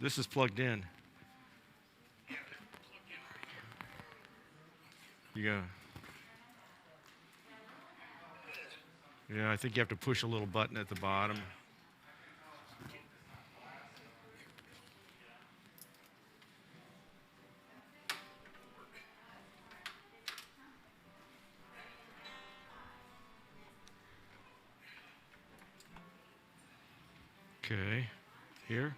This is plugged in. You go. Yeah, I think you have to push a little button at the bottom. Okay, here.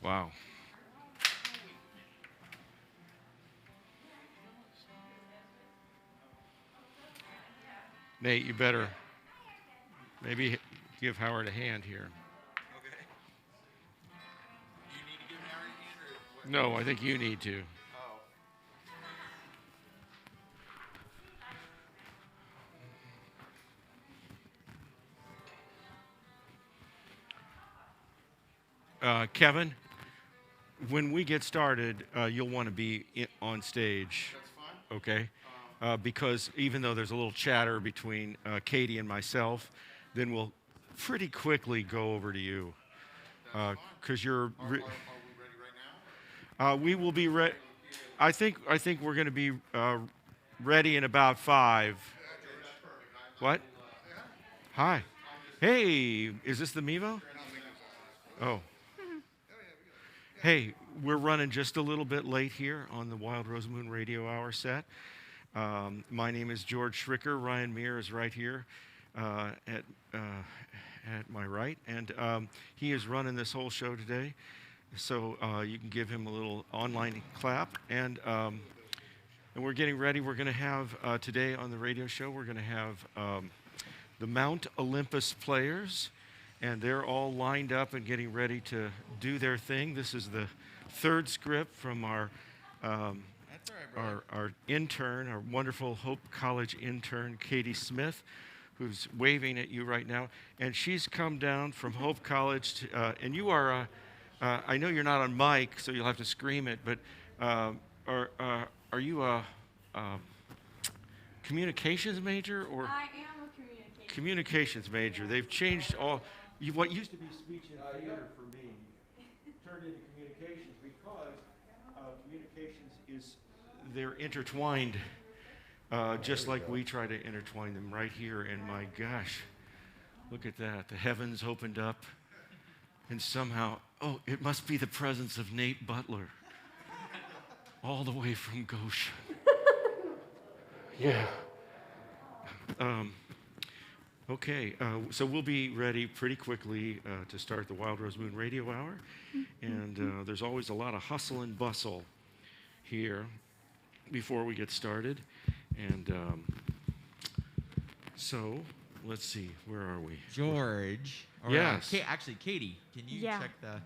Wow. Nate, you better maybe give Howard a hand here. Okay. You need to give Howard a hand, or what? No, I think you need to. Kevin, when we get started, you'll want to be on stage. That's fine. Okay? Because even though there's a little chatter between Katie and myself, then we'll pretty quickly go over to you. Because you're. Are we ready right now? We will be ready. I think we're going to be ready in about 5. What? Hi. Hey, is this the Mevo? Oh. Hey, we're running just a little bit late here on the Wild Rose Moon Radio Hour set. My name is George Schricker. Ryan Meir is right here at my right, and he is running this whole show today. So you can give him a little online clap, and we're getting ready. We're going to have today on the radio show. We're going to have the Mount Olympus Players. And they're all lined up and getting ready to do their thing. This is the third script from our intern, our wonderful Hope College intern, Katie Smith, who's waving at you right now. And she's come down from Hope College, to, and you are, I know you're not on mic, so you'll have to scream it, but are you a communications major? Or I am a communications major. They've changed all. What used to be speech and theater for me turned into communications because communications they're intertwined just like we try to intertwine them right here. And my gosh, look at that. The heavens opened up and somehow, oh, it must be the presence of Nate Butler all the way from Goshen. Yeah. Okay, so we'll be ready pretty quickly to start the Wild Rose Moon Radio Hour. And there's always a lot of hustle and bustle here before we get started. And so, let's see, where are we? George. Yes. Actually, Katie, can you check the...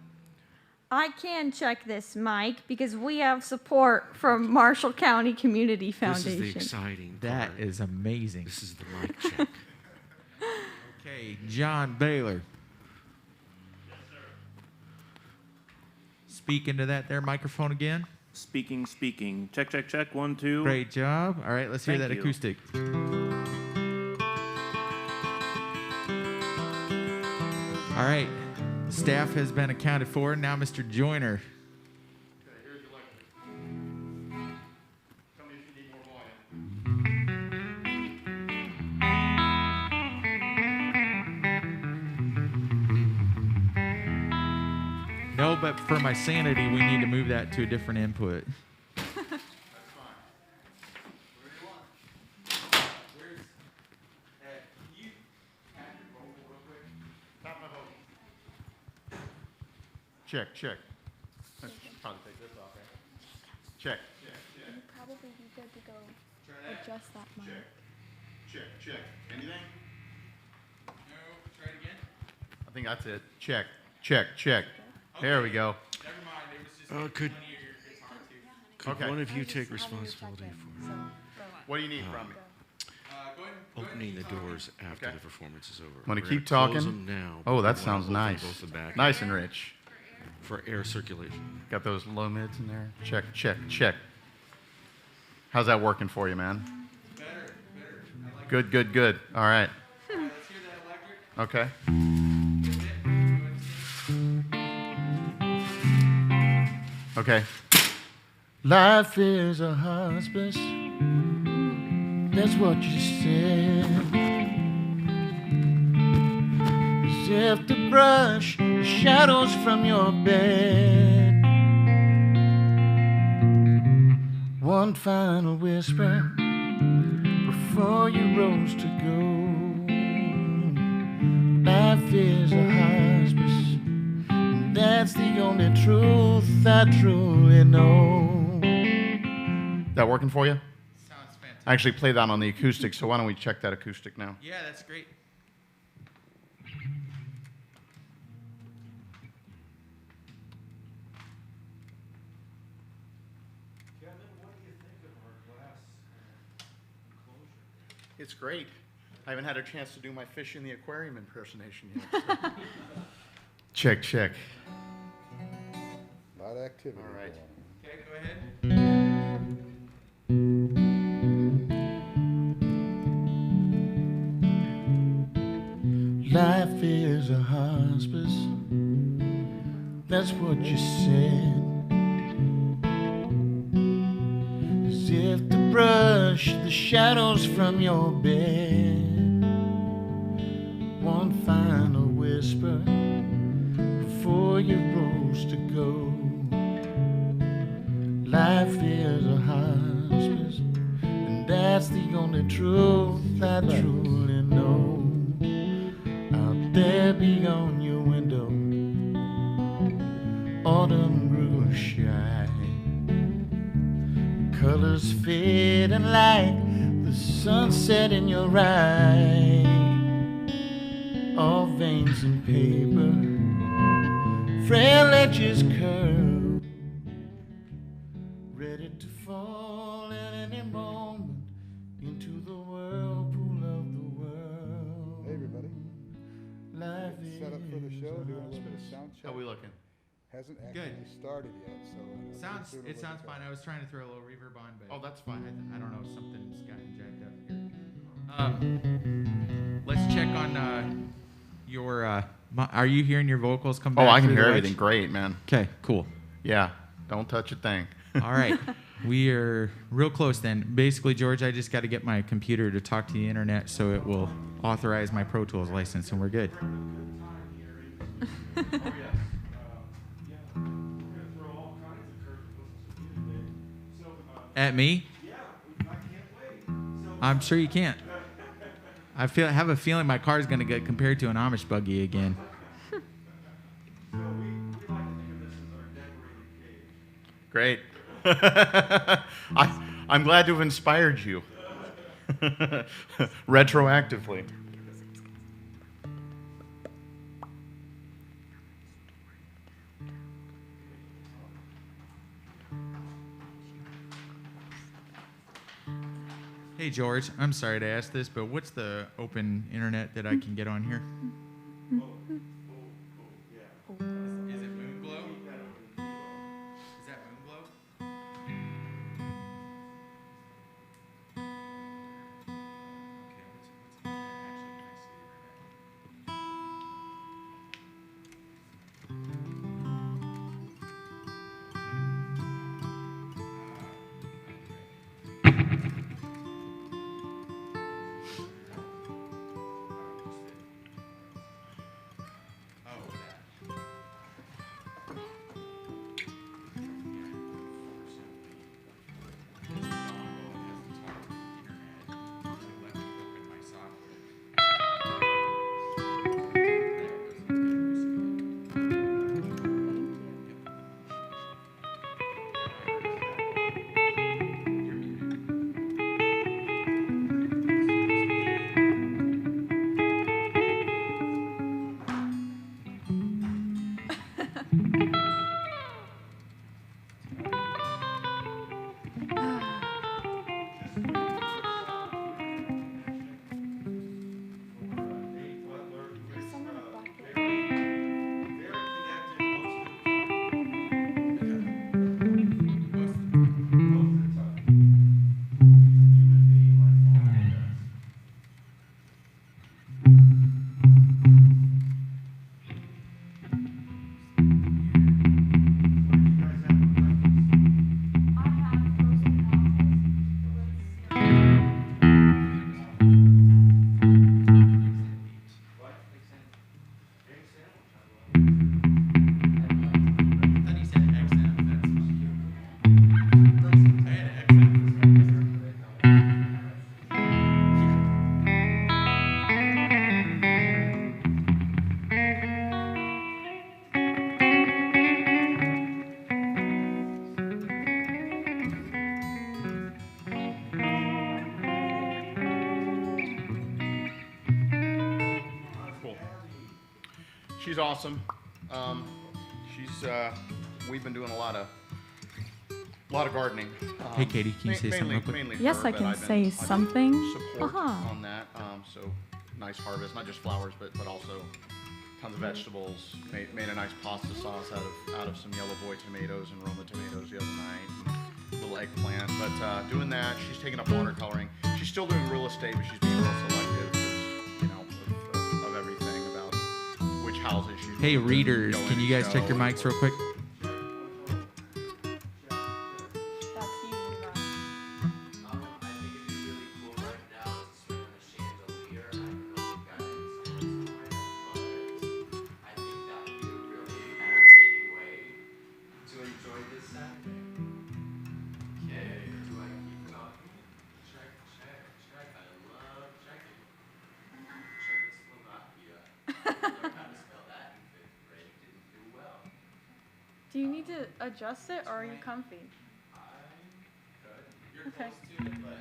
I can check this mic because we have support from Marshall County Community Foundation. This is the exciting part. That is amazing. This is the mic check. Okay, John Baylor. Yes, sir. Speak into that there microphone again. Speaking. Check, 1, 2. Great job. All right, let's hear Thank that you. acoustic. All right, staff has been accounted for. Now, Mr. Joyner. Okay, here's your lecture. Tell me if you need more volume. No, but for my sanity, we need to move that to a different input. That's fine. Where do you want? Where's, can you tap your vocal real quick? Tap my vocal. Check. Let's probably take this off, right? Check. You'd probably be good to go adjust that mic. Check. Anything? No, try it again. I think that's it. Check. There we go. Never mind, it was just Could one of your guitar too. one of you take responsibility for What do you need from me? Go ahead opening the doors after Okay. the performance is over. Want We're to gonna keep talking? Close them now. Oh, but that we wanna sounds open nice. Both the back Nice and rich. for air circulation. Got those low mids in there. Check, check, check. How's that working for you, man? Better. I like Good, good, good. All right. Let's hear that electric. Okay. Okay. Life is a hospice. That's what you said. As if to brush the shadows from your bed. One final whisper before you rose to go. Life is a hospice. That's the only truth I truly know. That working for you? Sounds fantastic. I actually play that on the acoustic, so why don't we check that acoustic now? Yeah, that's great. It's great. I haven't had a chance to do my fish in the aquarium impersonation yet. so. Check, check. A lot of activity. All right. Okay, go ahead. Life is a hospice. That's what you said. As if to brush the shadows from your bed. One final whisper before you rose to go. Life is a hospice, and that's the only truth I truly know. Out there beyond your window, autumn grew shy. Colors fade and like the sunset in your eye. All veins and paper, frail edges curve, ready to fall at any moment into the whirlpool of the world. Hey, everybody. Life Set up for the is show, a doing a little bit of sound check. How we looking? Hasn't Good. actually started yet, so. Sounds we're doing a it little sounds bit. fine. I was trying to throw a little reverb on, but Oh, that's fine. I don't know, something's gotten jacked up here. Let's check on your. Are you hearing your vocals come back? Oh, I can through hear the everything wedge? great, man. Okay, cool. Yeah, don't touch a thing. All right. We are real close then. Basically, George, I just got to get my computer to talk to the internet so it will authorize my Pro Tools license, and we're good. At me? I'm sure you can't. Have a feeling my car's going to get compared to an Amish buggy again. Great. I'm glad to have inspired you. Retroactively. Hey, George, I'm sorry to ask this, but what's the open internet that I can get on here? Is it Moonglow? Is that Moonglow? Okay, what's actually, can I see the internet? She's awesome. We've been doing a lot of gardening. Hey, Katie, can you say something real quick? Mainly Yes, her, I but can I've been- say I've been something. Support Uh-huh. on that. So nice harvest, not just flowers, but also tons of vegetables. Made a nice pasta sauce out of some yellow boy tomatoes and Roma tomatoes the other night. And a little eggplant. But doing that, she's taking up watercoloring. She's still doing real estate, but she's being real selective, 'cause, you know, of everything about which houses she's. Hey, willing to readers, go can in you and guys check your show. mics real quick? That's you, Levi. I think it'd be really cool right now to swing on a chandelier. I don't know if you got it somewhere, but I think that would be a really entertaining way to enjoy this Saturday. Okay, do I keep talking? Check. I love checking. Czechoslovakia. Learned how to spell that in 5th grade. Didn't do well. Do you need to adjust it, or are you comfy? You're Okay. close to it, but.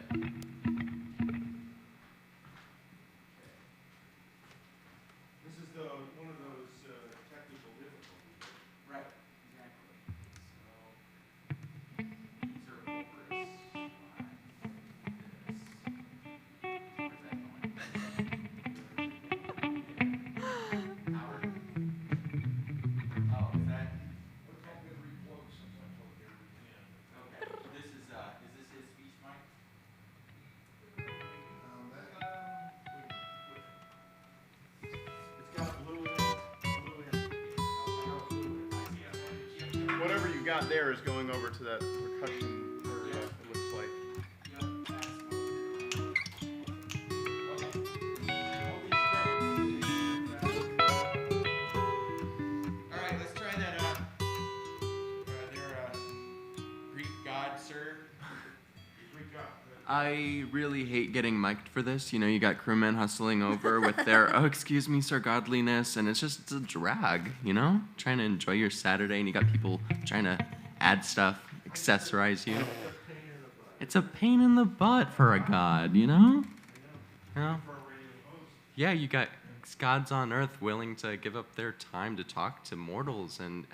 This is one of those technical difficulties. Right, exactly. So, these are overs. Where's that going? Howard? Oh, is that? Okay, this is his speech mic? It's got blue in it. Whatever you got there is going over to that percussion area, it looks like. All right, let's try that. Greek God, sir. I really hate getting mic'd for this. You know, you got crewmen hustling over with their, oh, excuse me, sir, godliness, and it's just a drag, you know? Trying to enjoy your Saturday, and you got people trying to add stuff, accessorize you. It's a pain in the butt for a god, you know? You know? Yeah, you got gods on earth willing to give up their time to talk to mortals and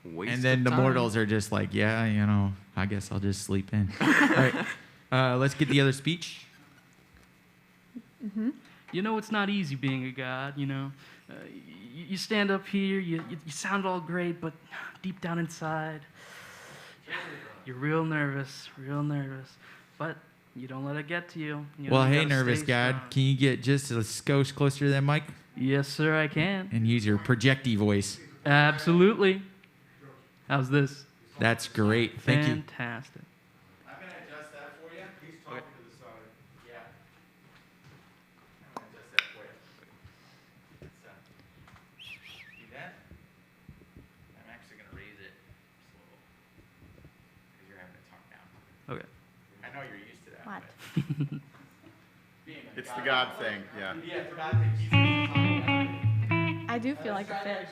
waste And then of the time. mortals are just like, yeah, you know, I guess I'll just sleep in. All right, let's get the other speech. You know, it's not easy being a god, you know. You stand up here, you sound all great, but deep down inside, you're real nervous. But you don't let it get to you. You know, Well, you hey, gotta nervous stay God, strong. can you get just a skosh closer to that mic Yes, sir, I can. and use your projecty voice? Absolutely. How's this? That's great. Thank you. Fantastic. I'm gonna adjust that for you. He's talking to the side. Yeah. I'm gonna adjust that for you. See that? I'm actually gonna raise it slow because you're having to talk down. Okay. I know you're used to that. What? but being a It's the God thing, yeah. Yeah, it's God thing. He's used to talking down. I do feel like a fish.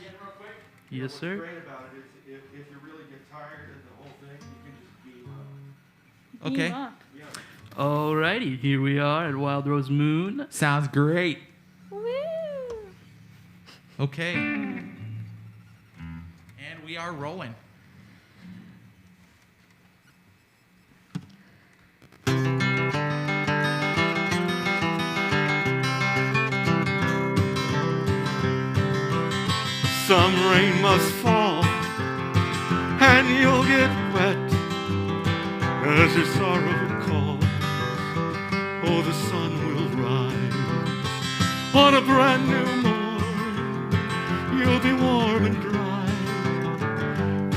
Yes, What's sir. great about it is if you really get tired of the whole thing, you can just beam up. Okay. Beam up. Alrighty, here we are at Wild Rose Moon. Sounds great. Woo! Okay. And we are rolling. Some rain must fall, and you'll get wet as your sorrow calls. Oh, the sun will rise on a brand new morn. You'll be warm and dry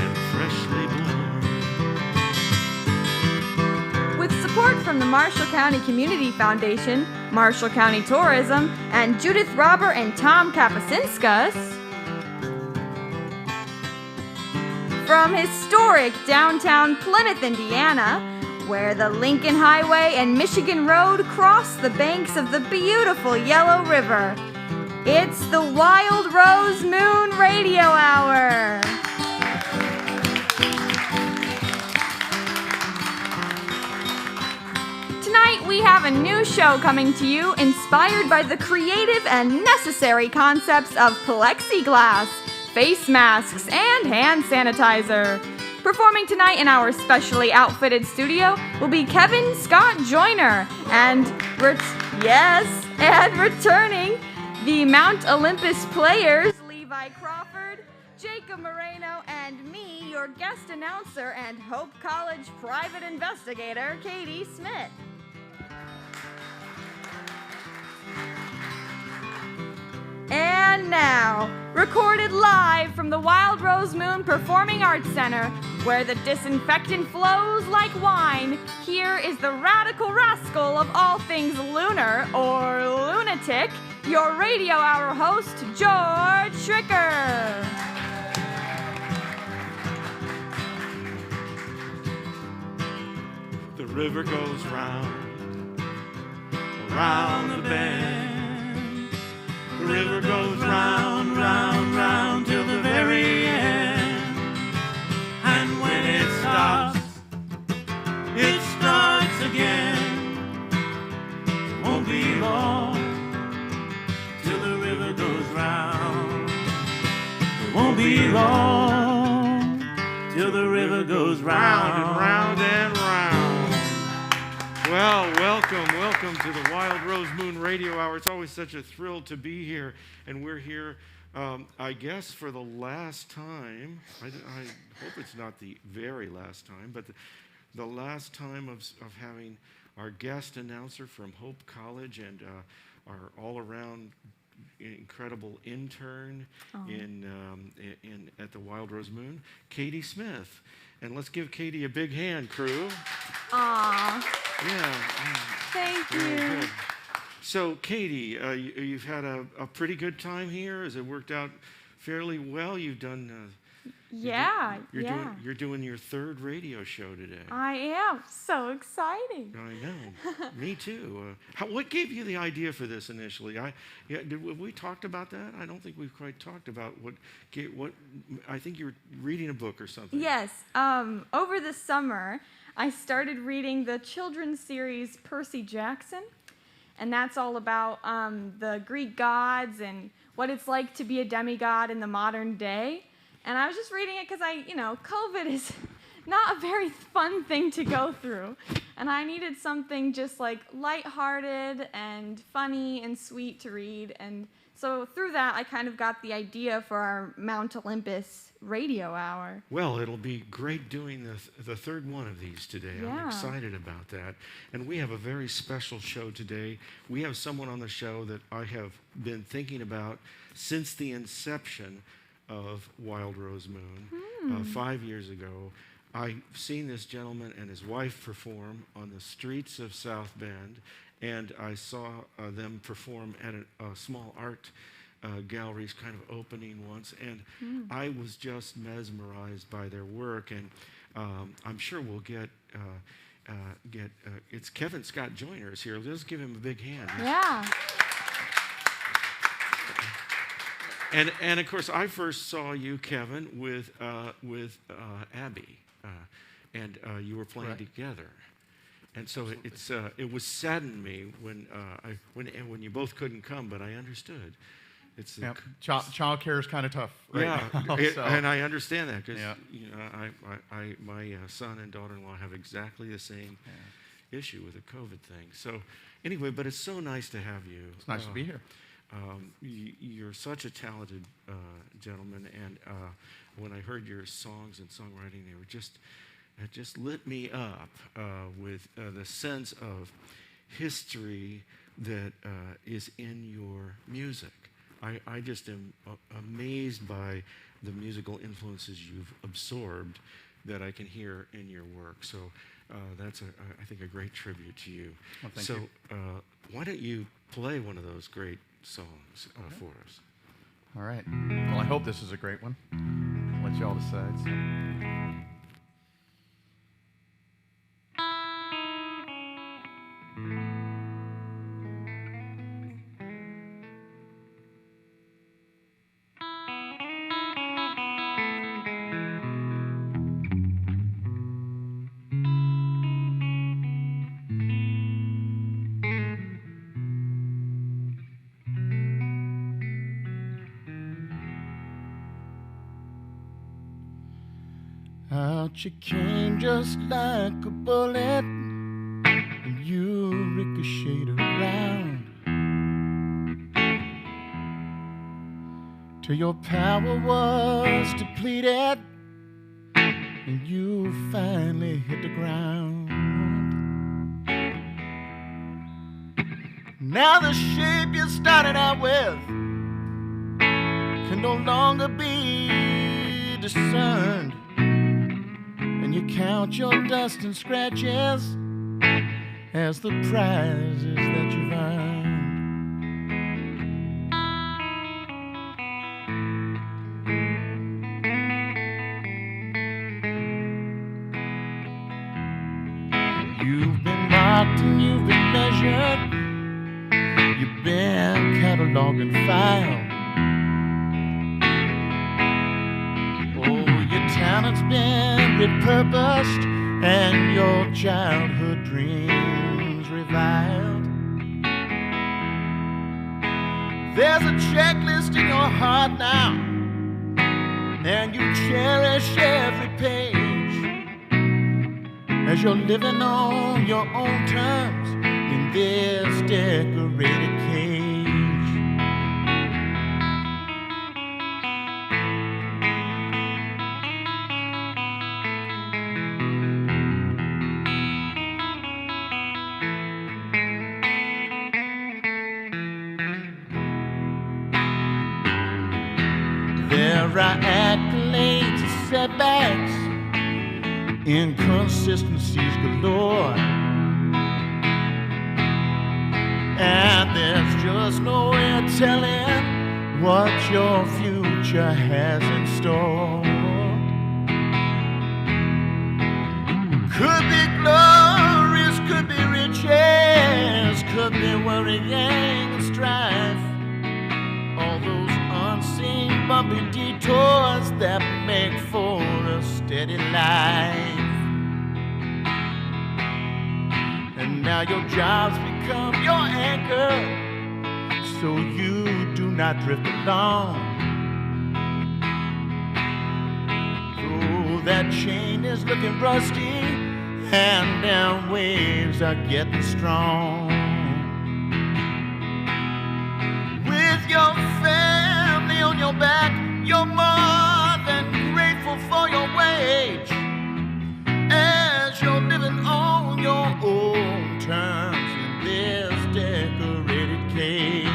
and freshly born. With support from the Marshall County Community Foundation, Marshall County Tourism, and Judith Robert and Tom Kapasinskas, from historic downtown Plymouth, Indiana, where the Lincoln Highway and Michigan Road cross the banks of the beautiful Yellow River, it's the Wild Rose Moon Radio Hour. Tonight, we have a new show coming to you inspired by the creative and necessary concepts of plexiglass, face masks, and hand sanitizer. Performing tonight in our specially outfitted studio will be Kevin Scott Joyner and returning the Mount Olympus players Levi Crawford, Jacob Moreno, and me, your guest announcer and Hope College private investigator, Katie Smith. And now, recorded live from the Wild Rose Moon Performing Arts Center, where the disinfectant flows like wine, here is the radical rascal of all things lunar or lunatic, your radio hour host, George Schricker. The river goes round, around the bend. The river goes round, round, round till the very end. And when it stops again. It won't be long till the river goes round. It won't be long till the river goes round and round and round. Well, welcome to the Wild Rose Moon Radio Hour. It's always such a thrill to be here, and we're here, I guess, for the last time. I hope it's not the very last time, but the last time of having our guest announcer from Hope College and our all-around incredible intern at the Wild Rose Moon, Katie Smith. And let's give Katie a big hand, crew. Aww. Yeah. Thank you. Good. So, Katie, you've had a pretty good time here. Has it worked out fairly well? You've done. You're doing your third radio show today. I am. So exciting. I know. Me too. What gave you the idea for this initially? We talked about that? I don't think we've quite talked about what. I think you were reading a book or something. Yes. Over the summer, I started reading the children's series Percy Jackson, and that's all about the Greek gods and what it's like to be a demigod in the modern day. And I was just reading it because COVID is not a very fun thing to go through. And I needed something just like lighthearted and funny and sweet to read. And so through that, I kind of got the idea for our Mount Olympus radio hour. Well, it'll be great doing the third one of these today. Yeah. I'm excited about that. And we have a very special show today. We have someone on the show that I have been thinking about since the inception of Wild Rose Moon 5 years ago. I've seen this gentleman and his wife perform on the streets of South Bend, and I saw them perform at a small art gallery's kind of opening once, and I was just mesmerized by their work, and I'm sure we'll get it's Kevin Scott Joyner is here. Let's give him a big hand. Yeah. And of course, I first saw you, Kevin, with Abby, and you were playing together, and so it was saddened me when you both couldn't come, but I understood. It's child care is kind of tough right now. And I understand that because my son and daughter-in-law have exactly the same issue with the COVID thing. So anyway, but it's so nice to have you. It's nice to be here. You're such a talented gentleman, and when I heard your songs and songwriting, it just lit me up with the sense of history that is in your music. I just am amazed by the musical influences you've absorbed that I can hear in your work. So that's, I think, a great tribute to you. Well, thank you. Why don't you play one of those great songs for us? All right. Well, I hope this is a great one. I'll let you all decide. So. Out you came just like a bullet, and you ricocheted around till your power was depleted, and you finally hit the ground. Now the shape you started out with can no longer be discerned, and you count your dust and scratches as the prizes that you've earned. You've been marked and you've been measured, you've been cataloged and filed. Your talent's been repurposed and your childhood dreams reviled. There's a checklist in your heart now, and you cherish every page as you're living on your own terms in this decorated cage. There are accolades and setbacks, inconsistencies galore, and there's just no way of telling what your future has in store. Could be glorious, could be riches, could be worrying and strife, all those unseen bumpy detours that make for a steady life. And now your job's become your anchor, so you do not drift along. Though that chain is looking rusty and down waves are getting strong. With your family on your back, you're more than grateful for your wage, as you're living on your own terms in this decorated cage.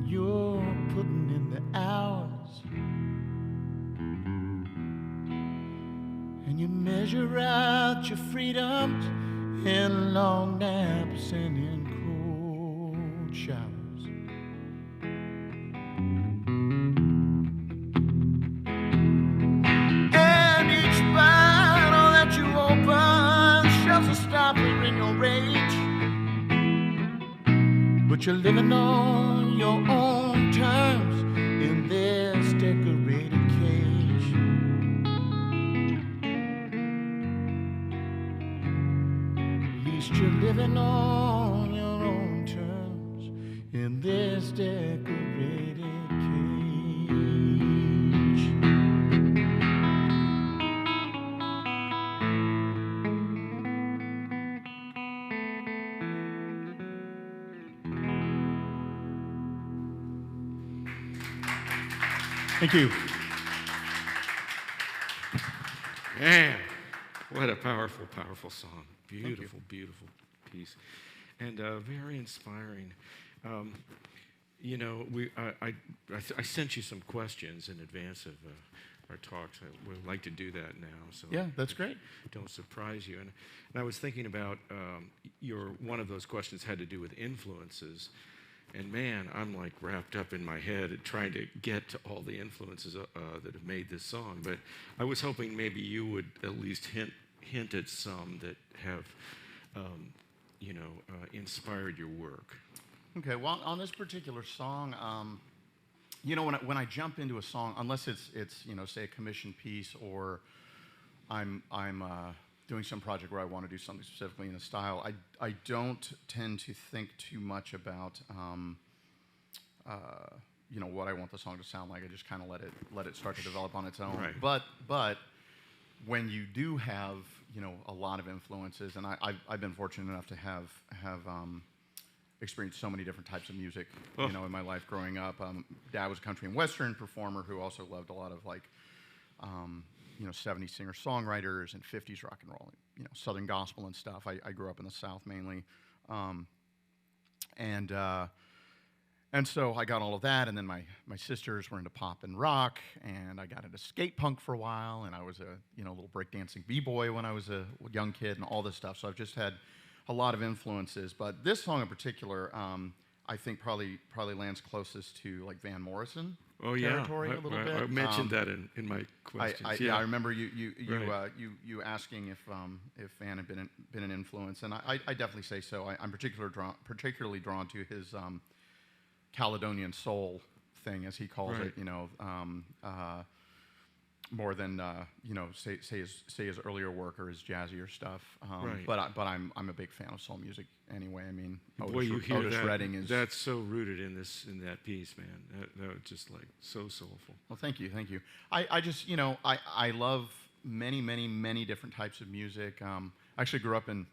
You're putting in the hours, and you measure out your freedoms in long naps and in cold showers. And each bottle that you open shoves a stopper in your rage, but you're living on your own terms in this decorated cage. At least you're living on your own terms in this decorated cage. Thank you. Man, what a powerful, powerful song. Beautiful, beautiful piece. And very inspiring. You know, I sent you some questions in advance of our talks. We like to do that now, so Yeah, that's great. don't surprise you. And I was thinking about one of those questions had to do with influences. And man, I'm like wrapped up in my head at trying to get to all the influences that have made this song. But I was hoping maybe you would at least hint at some that have, inspired your work. Okay, well, on this particular song, when I jump into a song, unless it's say a commission piece or I'm doing some project where I want to do something specifically in a style, I don't tend to think too much about what I want the song to sound like. I just kind of let it start to develop on its own. Right. But when you do have a lot of influences, and I've been fortunate enough to have experienced so many different types of music, in my life growing up. Dad was a country and western performer who also loved a lot of 70s singer-songwriters and 50s rock and roll, Southern gospel and stuff. I grew up in the South mainly, and so I got all of that, and then my sisters were into pop and rock, and I got into skate punk for a while, and I was a little breakdancing b-boy when I was a young kid, and all this stuff. So I've just had a lot of influences, but this song in particular, I think probably lands closest to like Van Morrison territory a little bit. I mentioned that in my questions. I remember you asking if Van had been an influence, and I definitely say so. I'm particularly drawn to his Caledonian soul thing, as he calls it. More than say his earlier work or his jazzier stuff. Right. But I'm a big fan of soul music anyway. I mean, Boy, you hear Otis that. Redding is. That's so rooted in that piece, man. That was just like so soulful. Well, thank you. I just I love many different types of music. I actually grew up in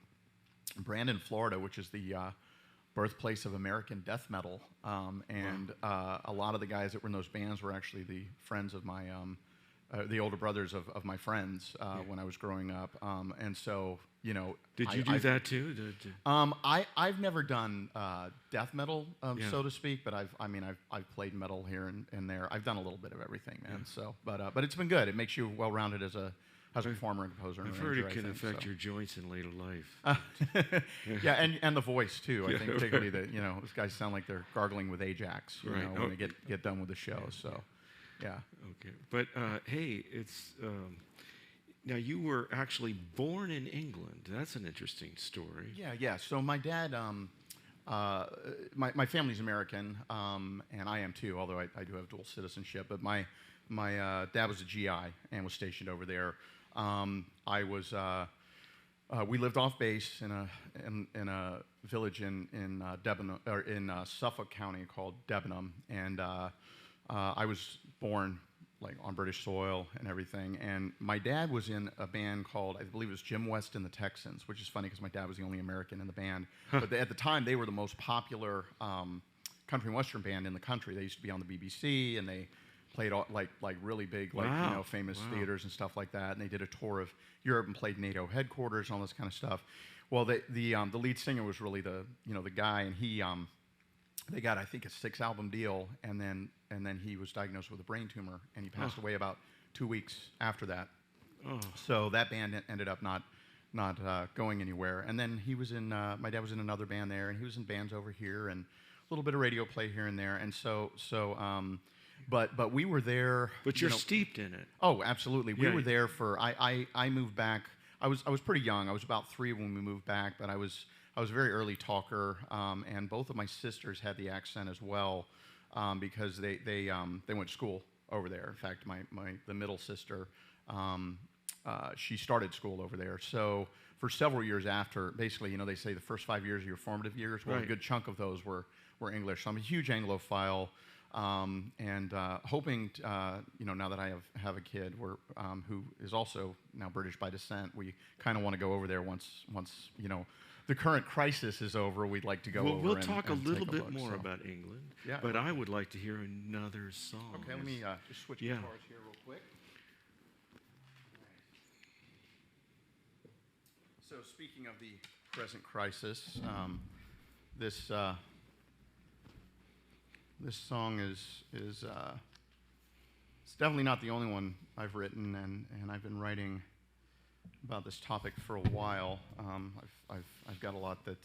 Brandon, Florida, which is the birthplace of American death metal, and a lot of the guys that were in those bands were actually the friends of my. The older brothers of my friends when I was growing up, and so Did you do that too? I've never done death metal, so to speak, but I've played metal here and there. I've done a little bit of everything, man. Yeah. So, but it's been good. It makes you well-rounded as a performer and composer. I've heard it can affect your joints in later life. Yeah, and the voice too. I think particularly these guys sound like they're gargling with Ajax, when they get done with the show. So. Yeah. Okay. But hey, it's now you were actually born in England. That's an interesting story. Yeah. So my dad, my family's American, and I am too. Although I do have dual citizenship. But my dad was a GI and was stationed over there. We lived off base in a village in Debenham, or in Suffolk County called Debenham, and I was born on British soil and everything. And my dad was in a band called, I believe it was Jim West and the Texans, which is funny because my dad was the only American in the band. But at the time, they were the most popular country and western band in the country. They used to be on the BBC, and they played like really big, famous theaters and stuff like that. And they did a tour of Europe and played NATO headquarters and all this kind of stuff. Well, the lead singer was really the guy, and he they got, I think, a 6-album deal, and then he was diagnosed with a brain tumor, and he passed away about 2 weeks after that. Oh. So that band ended up not going anywhere. And then he was in my dad was in another band there, and he was in bands over here, and a little bit of radio play here and there. And but we were there. But you're steeped in it. Oh, absolutely. We were there for. I moved back. I was pretty young. I was about 3 when we moved back, but I was a very early talker, and both of my sisters had the accent as well, because they went to school over there. In fact, the middle sister, she started school over there. So for several years after, basically, they say the first 5 years of your formative years. Well, a good chunk of those were English. So I'm a huge Anglophile, and hoping, now that I have a kid who is also now British by descent, we kind of want to go over there once the current crisis is over. We'd like to go over. We'll talk a little bit more about England. Yeah. But I would like to hear another song. Okay, let me just switch guitars here real quick. So speaking of the present crisis, this song is It's definitely not the only one I've written, and I've been writing about this topic for a while. I've got a lot that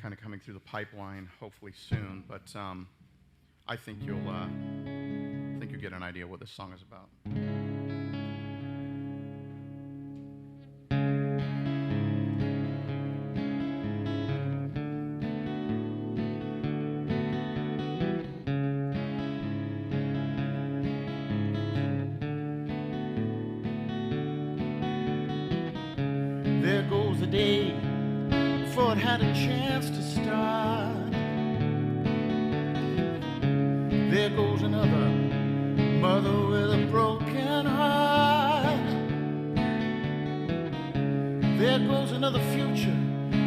kind of coming through the pipeline, hopefully soon. But I think you'll get an idea what this song is about. There goes the day before it had a chance to start. There goes another mother with a broken heart. There goes another future,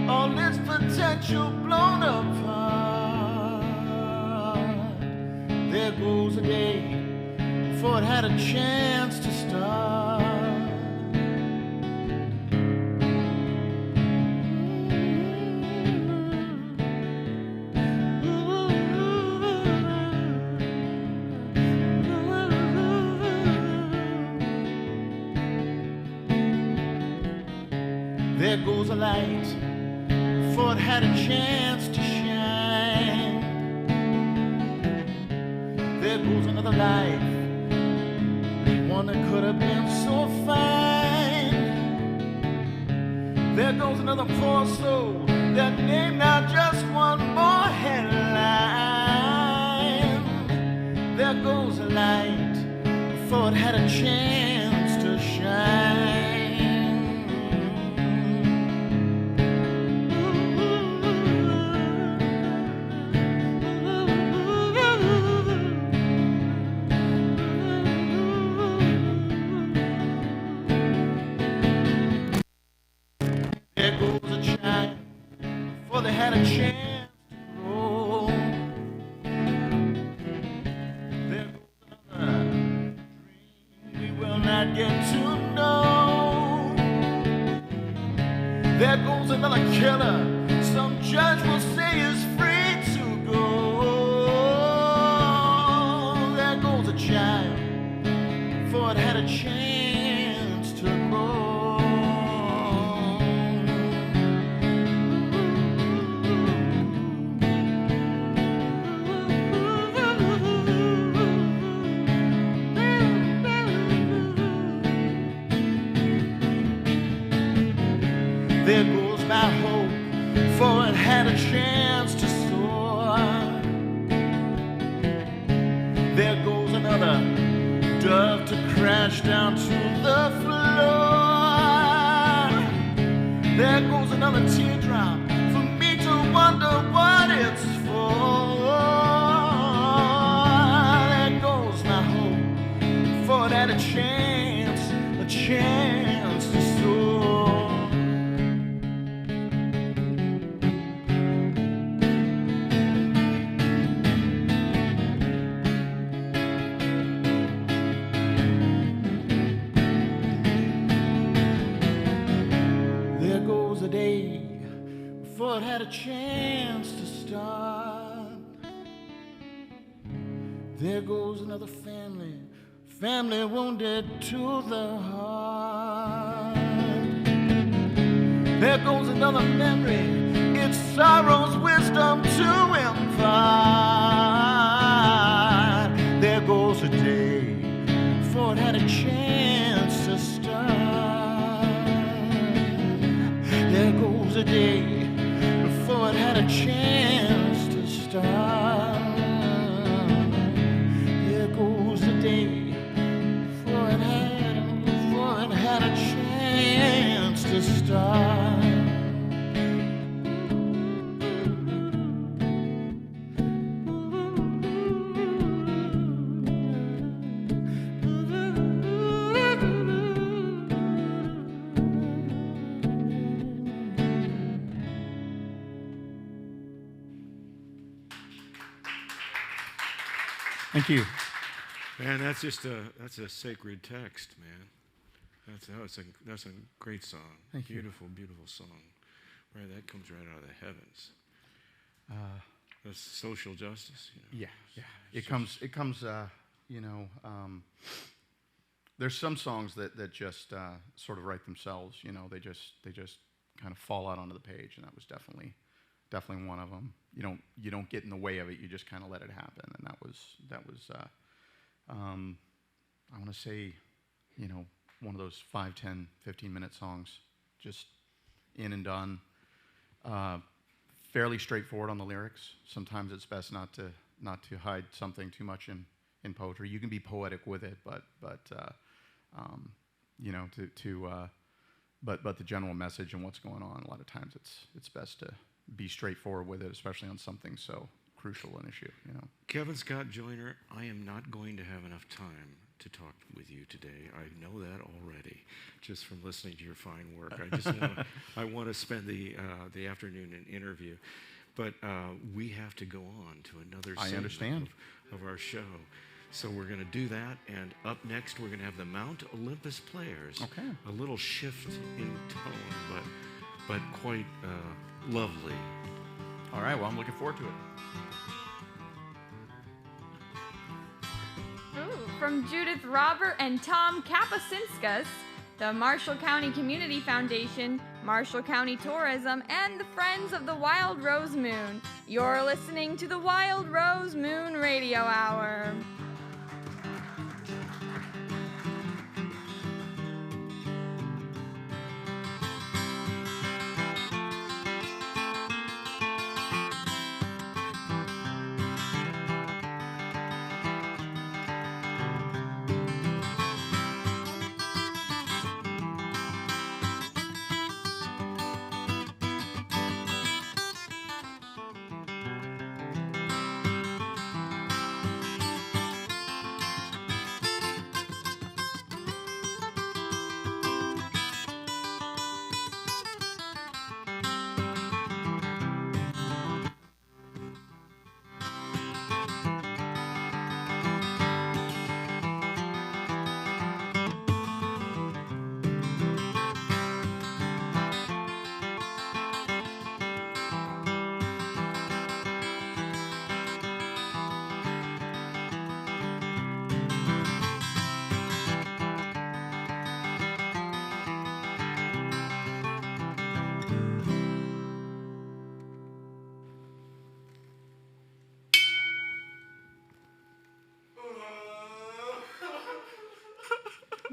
all its potential blown apart. There goes a day before it had a chance to start. There goes a light before it had a chance to shine. There goes another life, one that could have been so fine. There goes another poor soul that named not just one more headline. There goes a light before it had a chance to shine. There goes a child before they had a chance to grow. There goes another dream we will not get to know. There goes another killer some judge will say is free to go. There goes a child before it had a chance to grow. There goes my hope, for it had a chance to soar. There goes another dove to crash down to the floor. There goes another teardrop for me to wonder what it's for. There goes my hope, for it had a chance to soar. There goes a day before it had a chance to start. There goes another family wounded to the heart. There goes another memory, its sorrow's wisdom to impart. There goes a day before it had a chance to start. There goes a day before it had a chance to start. There goes a day before it had a chance to start. Thank you. Man, that's a sacred text, man. That's a great song. Thank you. Beautiful, beautiful song. Right, that comes right out of the heavens. That's social justice. You know? Yeah. It comes you know, there's some songs that just sort of write themselves. You know, they just kind of fall out onto the page, and that was definitely one of them. You don't get in the way of it. You just kind of let it happen, and that was I want to say, you know, one of those 5, 10, 15-minute songs, just in and done. Fairly straightforward on the lyrics. Sometimes it's best not to hide something too much in poetry. You can be poetic with it, but you know, but the general message and what's going on, a lot of times it's best to be straightforward with it, especially on something so crucial an issue. You know. Kevin Scott Joyner, I am not going to have enough time to talk with you today. I know that already, just from listening to your fine work. I want to spend the afternoon in interview, but we have to go on to another segment of our show. So we're going to do that, and up next we're going to have the Mount Olympus Players. Okay. A little shift in tone, but quite lovely. All right. Well, I'm looking forward to it. From Judith Robert and Tom Kapasinskas, the Marshall County Community Foundation, Marshall County Tourism, and the Friends of the Wild Rose Moon. You're listening to the Wild Rose Moon Radio Hour.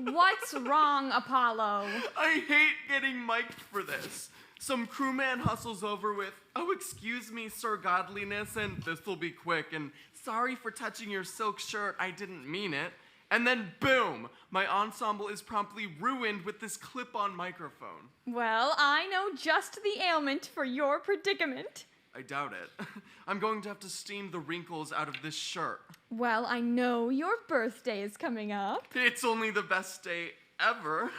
What's wrong, Apollo? I hate getting mic'd for this. Some crewman hustles over with, "Oh, excuse me, Sir Godliness, and this'll be quick, and sorry for touching your silk shirt, I didn't mean it." And then boom, my ensemble is promptly ruined with this clip-on microphone. Well, I know just the ailment for your predicament. I doubt it. I'm going to have to steam the wrinkles out of this shirt. Well, I know your birthday is coming up. It's only the best day ever.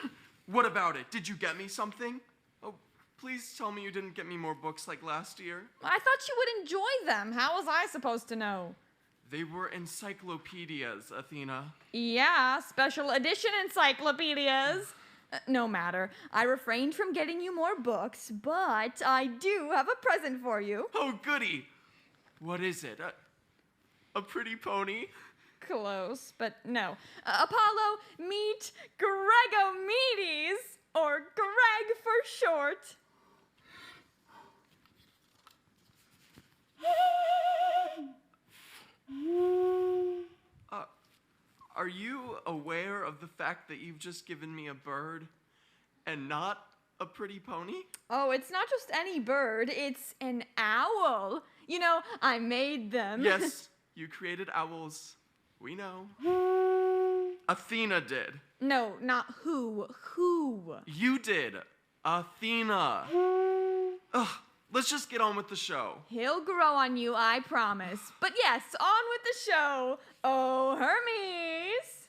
What about it? Did you get me something? Oh, please tell me you didn't get me more books like last year. I thought you would enjoy them. How was I supposed to know? They were encyclopedias, Athena. Yeah, special edition encyclopedias. No matter. I refrained from getting you more books, but I do have a present for you. Oh, goody. What is it? A pretty pony? Close, but no. Apollo, meet Gregomedes, or Greg for short. Are you aware of the fact that you've just given me a bird and not a pretty pony? Oh, it's not just any bird, it's an owl. You know, I made them. Yes, you created owls. We know. Athena did. No, not who. Who? You did. Athena. Ugh, let's just get on with the show. He'll grow on you, I promise. But yes, on with the show. Oh, Hermes.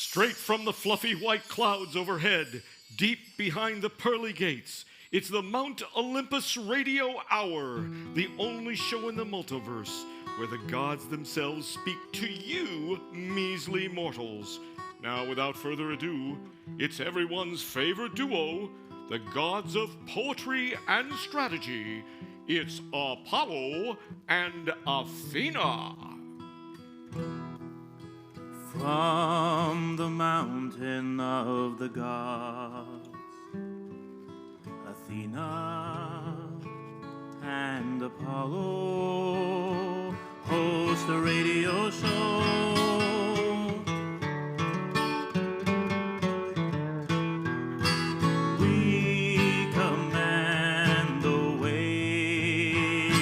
Straight from the fluffy white clouds overhead, deep behind the pearly gates, it's the Mount Olympus Radio Hour, the only show in the multiverse where the gods themselves speak to you, measly mortals. Now, without further ado, it's everyone's favorite duo, the gods of poetry and strategy. it's Apollo and Athena. From the mountain of the gods, Athena and Apollo host a radio show. We command the waves.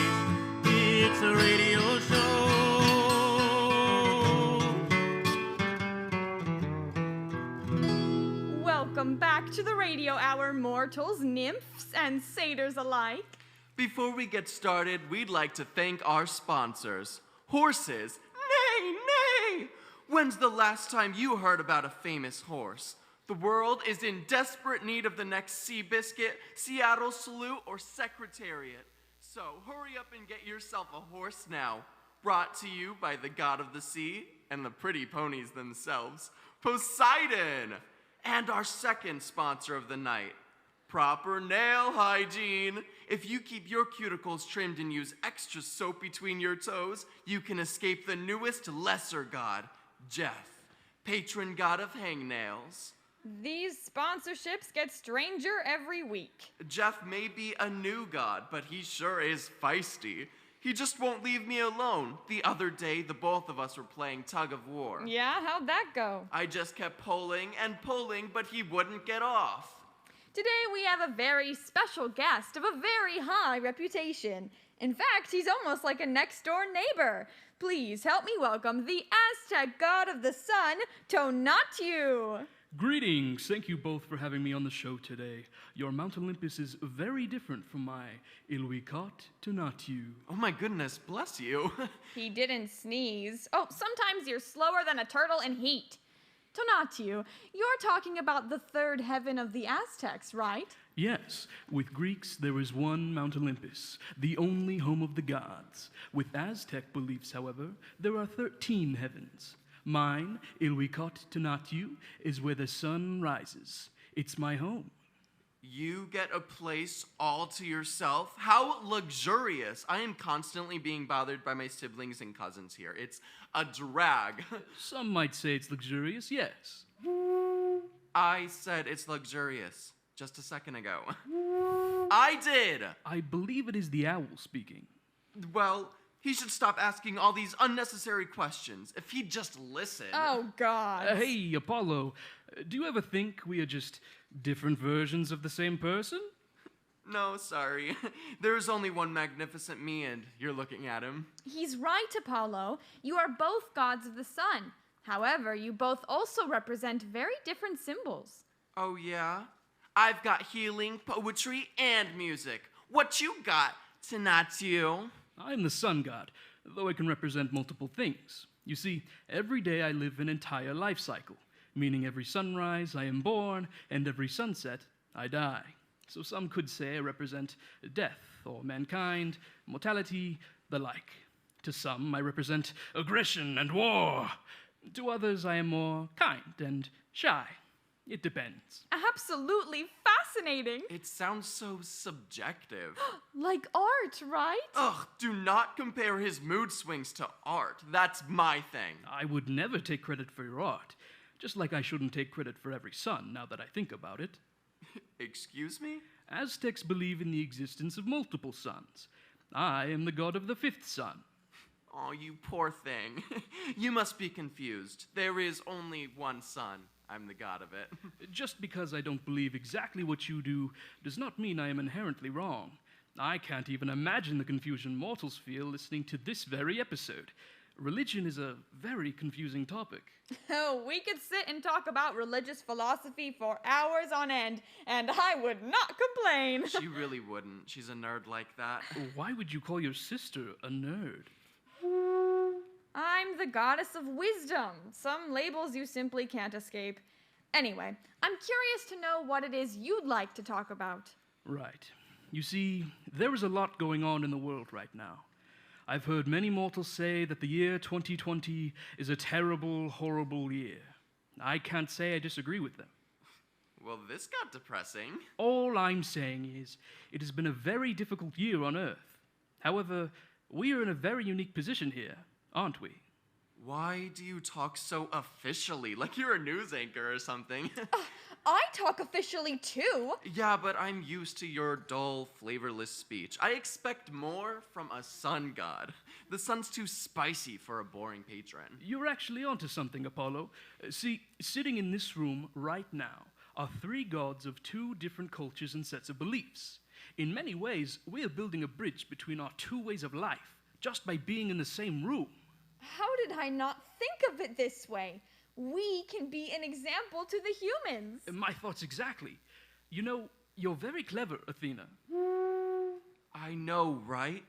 It's a radio show. Welcome back to the radio hour, mortals, nymphs, and satyrs alike. Before we get started, we'd like to thank our sponsors. Horses. Nay, nay! When's the last time you heard about a famous horse? The world is in desperate need of the next Seabiscuit, Seattle Salute, or Secretariat. So hurry up and get yourself a horse now. Brought to you by the god of the sea and the pretty ponies themselves, Poseidon! And our second sponsor of the night, proper nail hygiene. If you keep your cuticles trimmed and use extra soap between your toes, you can escape the newest lesser god, Jeff, patron god of hangnails. These sponsorships get stranger every week. Jeff may be a new god, but he sure is feisty. He just won't leave me alone. The other day, the both of us were playing tug of war. Yeah, how'd that go? I just kept pulling and pulling, but he wouldn't get off. Today we have a very special guest of a very high reputation. In fact, he's almost like a next-door neighbor. Please help me welcome the Aztec god of the sun, Tonatiuh. Greetings. Thank you both for having me on the show today. Your Mount Olympus is very different from my Ilwicat Tonatiuh. Oh my goodness, bless you. He didn't sneeze. Oh, sometimes you're slower than a turtle in heat. Tonatiuh, you're talking about the third heaven of the Aztecs, right? Yes, with Greeks there is one Mount Olympus, the only home of the gods. With Aztec beliefs, however, there are 13 heavens. Mine, Ilwicat Tonatiuh, is where the sun rises. It's my home. You get a place all to yourself? How luxurious. I am constantly being bothered by my siblings and cousins here. It's a drag. Some might say it's luxurious, yes. I said it's luxurious just a second ago. I did. I believe it is the owl speaking. Well, he should stop asking all these unnecessary questions. If he'd just listen. Oh, God. Hey, Apollo, do you ever think we are just different versions of the same person? No, sorry. There's only one magnificent me, and you're looking at him. He's right, Apollo. You are both gods of the sun. However, you both also represent very different symbols. Oh, yeah? I've got healing, poetry, and music. What you got, Tonatiuh? I'm the sun god, though I can represent multiple things. You see, every day I live an entire life cycle, meaning every sunrise I am born, and every sunset I die. So some could say I represent death, or mankind, mortality, the like. To some, I represent aggression and war. To others, I am more kind and shy. It depends. Absolutely fascinating. It sounds so subjective. Like art, right? Ugh, do not compare his mood swings to art. That's my thing. I would never take credit for your art, just like I shouldn't take credit for every sun, now that I think about it. Excuse me? Aztecs believe in the existence of multiple suns. I am the god of the fifth sun. Oh, you poor thing. You must be confused. There is only one sun. I'm the god of it. Just because I don't believe exactly what you do does not mean I am inherently wrong. I can't even imagine the confusion mortals feel listening to this very episode. Religion is a very confusing topic. Oh, we could sit and talk about religious philosophy for hours on end, and I would not complain. She really wouldn't. She's a nerd like that. Why would you call your sister a nerd? I'm the goddess of wisdom. Some labels you simply can't escape. Anyway, I'm curious to know what it is you'd like to talk about. Right. You see, there is a lot going on in the world right now. I've heard many mortals say that the year 2020 is a terrible, horrible year. I can't say I disagree with them. Well, this got depressing. All I'm saying is, it has been a very difficult year on Earth. However, we are in a very unique position here, aren't we? Why do you talk so officially, like you're a news anchor or something? I talk officially too. Yeah, but I'm used to your dull, flavorless speech. I expect more from a sun god. The sun's too spicy for a boring patron. You're actually onto something, Apollo. See, sitting in this room right now are three gods of two different cultures and sets of beliefs. In many ways, we are building a bridge between our two ways of life just by being in the same room. How did I not think of it this way? We can be an example to the humans. My thoughts exactly. You know, you're very clever, Athena. I know, right?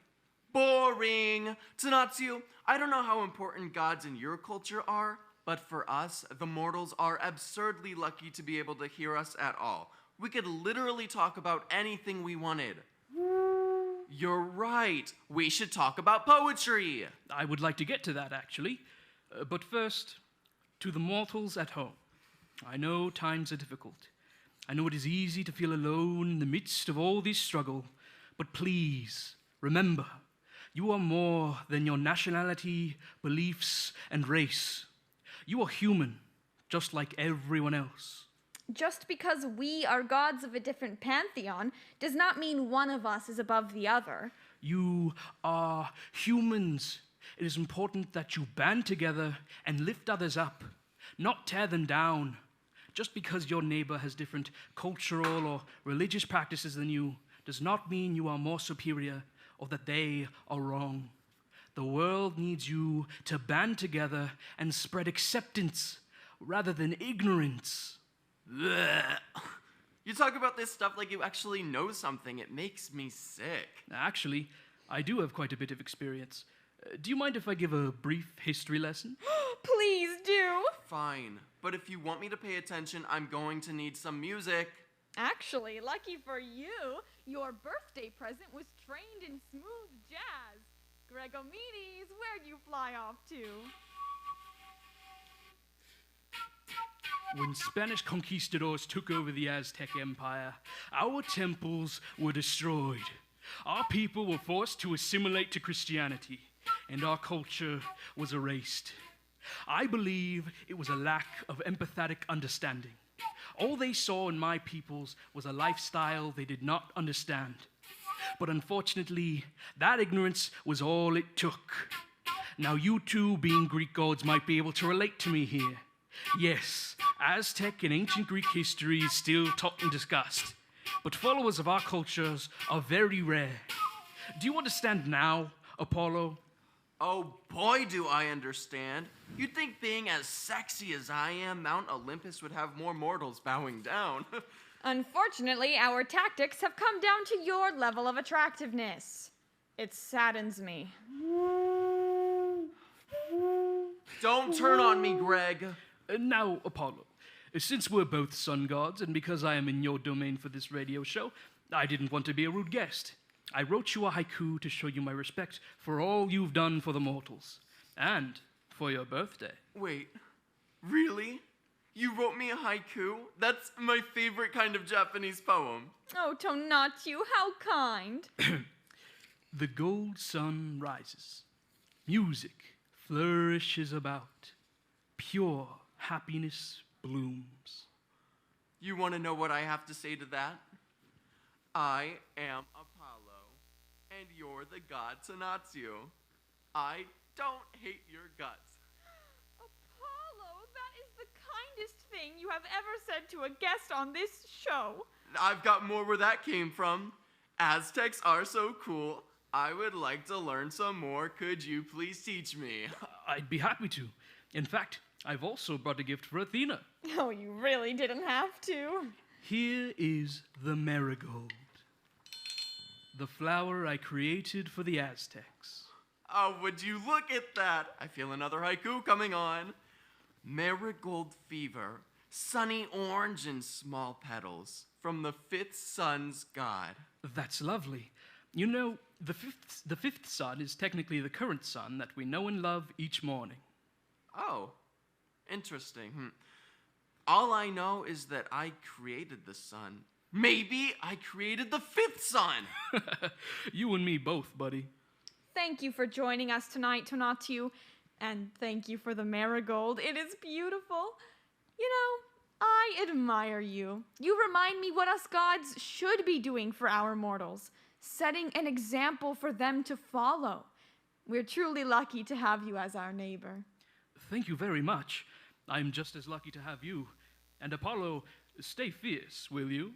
Boring! Tsunatsu, I don't know how important gods in your culture are, but for us, the mortals are absurdly lucky to be able to hear us at all. We could literally talk about anything we wanted. You're right. We should talk about poetry. I would like to get to that, actually. But first, to the mortals at home. I know times are difficult. I know it is easy to feel alone in the midst of all this struggle. But please, remember, you are more than your nationality, beliefs, and race. You are human, just like everyone else. Just because we are gods of a different pantheon does not mean one of us is above the other. You are humans. It is important that you band together and lift others up, not tear them down. Just because your neighbor has different cultural or religious practices than you does not mean you are more superior or that they are wrong. The world needs you to band together and spread acceptance rather than ignorance. Blech. You talk about this stuff like you actually know something. It makes me sick. Actually, I do have quite a bit of experience. Do you mind if I give a brief history lesson? Please do. Fine, but if you want me to pay attention, I'm going to need some music. Actually, lucky for you, your birthday present was trained in smooth jazz. Gregomedes, where'd you fly off to? When Spanish conquistadors took over the Aztec Empire, our temples were destroyed. Our people were forced to assimilate to Christianity, and our culture was erased. I believe it was a lack of empathetic understanding. All they saw in my peoples was a lifestyle they did not understand. But unfortunately, that ignorance was all it took. Now you two, being Greek gods, might be able to relate to me here. Yes, Aztec and ancient Greek history is still taught and discussed, but followers of our cultures are very rare. Do you understand now, Apollo? Oh boy, do I understand. You'd think being as sexy as I am, Mount Olympus would have more mortals bowing down. Unfortunately, our tactics have come down to your level of attractiveness. It saddens me. Don't turn on me, Greg. Now, Apollo, since we're both sun gods, and because I am in your domain for this radio show, I didn't want to be a rude guest. I wrote you a haiku to show you my respect for all you've done for the mortals, and for your birthday. Wait, really? You wrote me a haiku? That's my favorite kind of Japanese poem. Oh, Tonatsu, how kind. The gold sun rises. Music flourishes about. Pure happiness blooms. You want to know what I have to say to that? I am Apollo, and you're the god Tsunatsu. I don't hate your guts. Apollo, that is the kindest thing you have ever said to a guest on this show. I've got more where that came from. Aztecs are so cool. I would like to learn some more. Could you please teach me? I'd be happy to. In fact, I've also brought a gift for Athena. Oh, you really didn't have to. Here is the marigold, the flower I created for the Aztecs. Oh, would you look at that? I feel another haiku coming on. Marigold fever, sunny orange and small petals, from the fifth sun's god. That's lovely. You know, the fifth sun is technically the current sun that we know and love each morning. Oh, interesting. All I know is that I created the sun. Maybe I created the fifth sun. You and me both, buddy. Thank you for joining us tonight, Tonatiuh, and thank you for the marigold. It is beautiful. You know, I admire you. You remind me what us gods should be doing for our mortals, setting an example for them to follow. We're truly lucky to have you as our neighbor. Thank you very much. I'm just as lucky to have you. And Apollo, stay fierce, will you?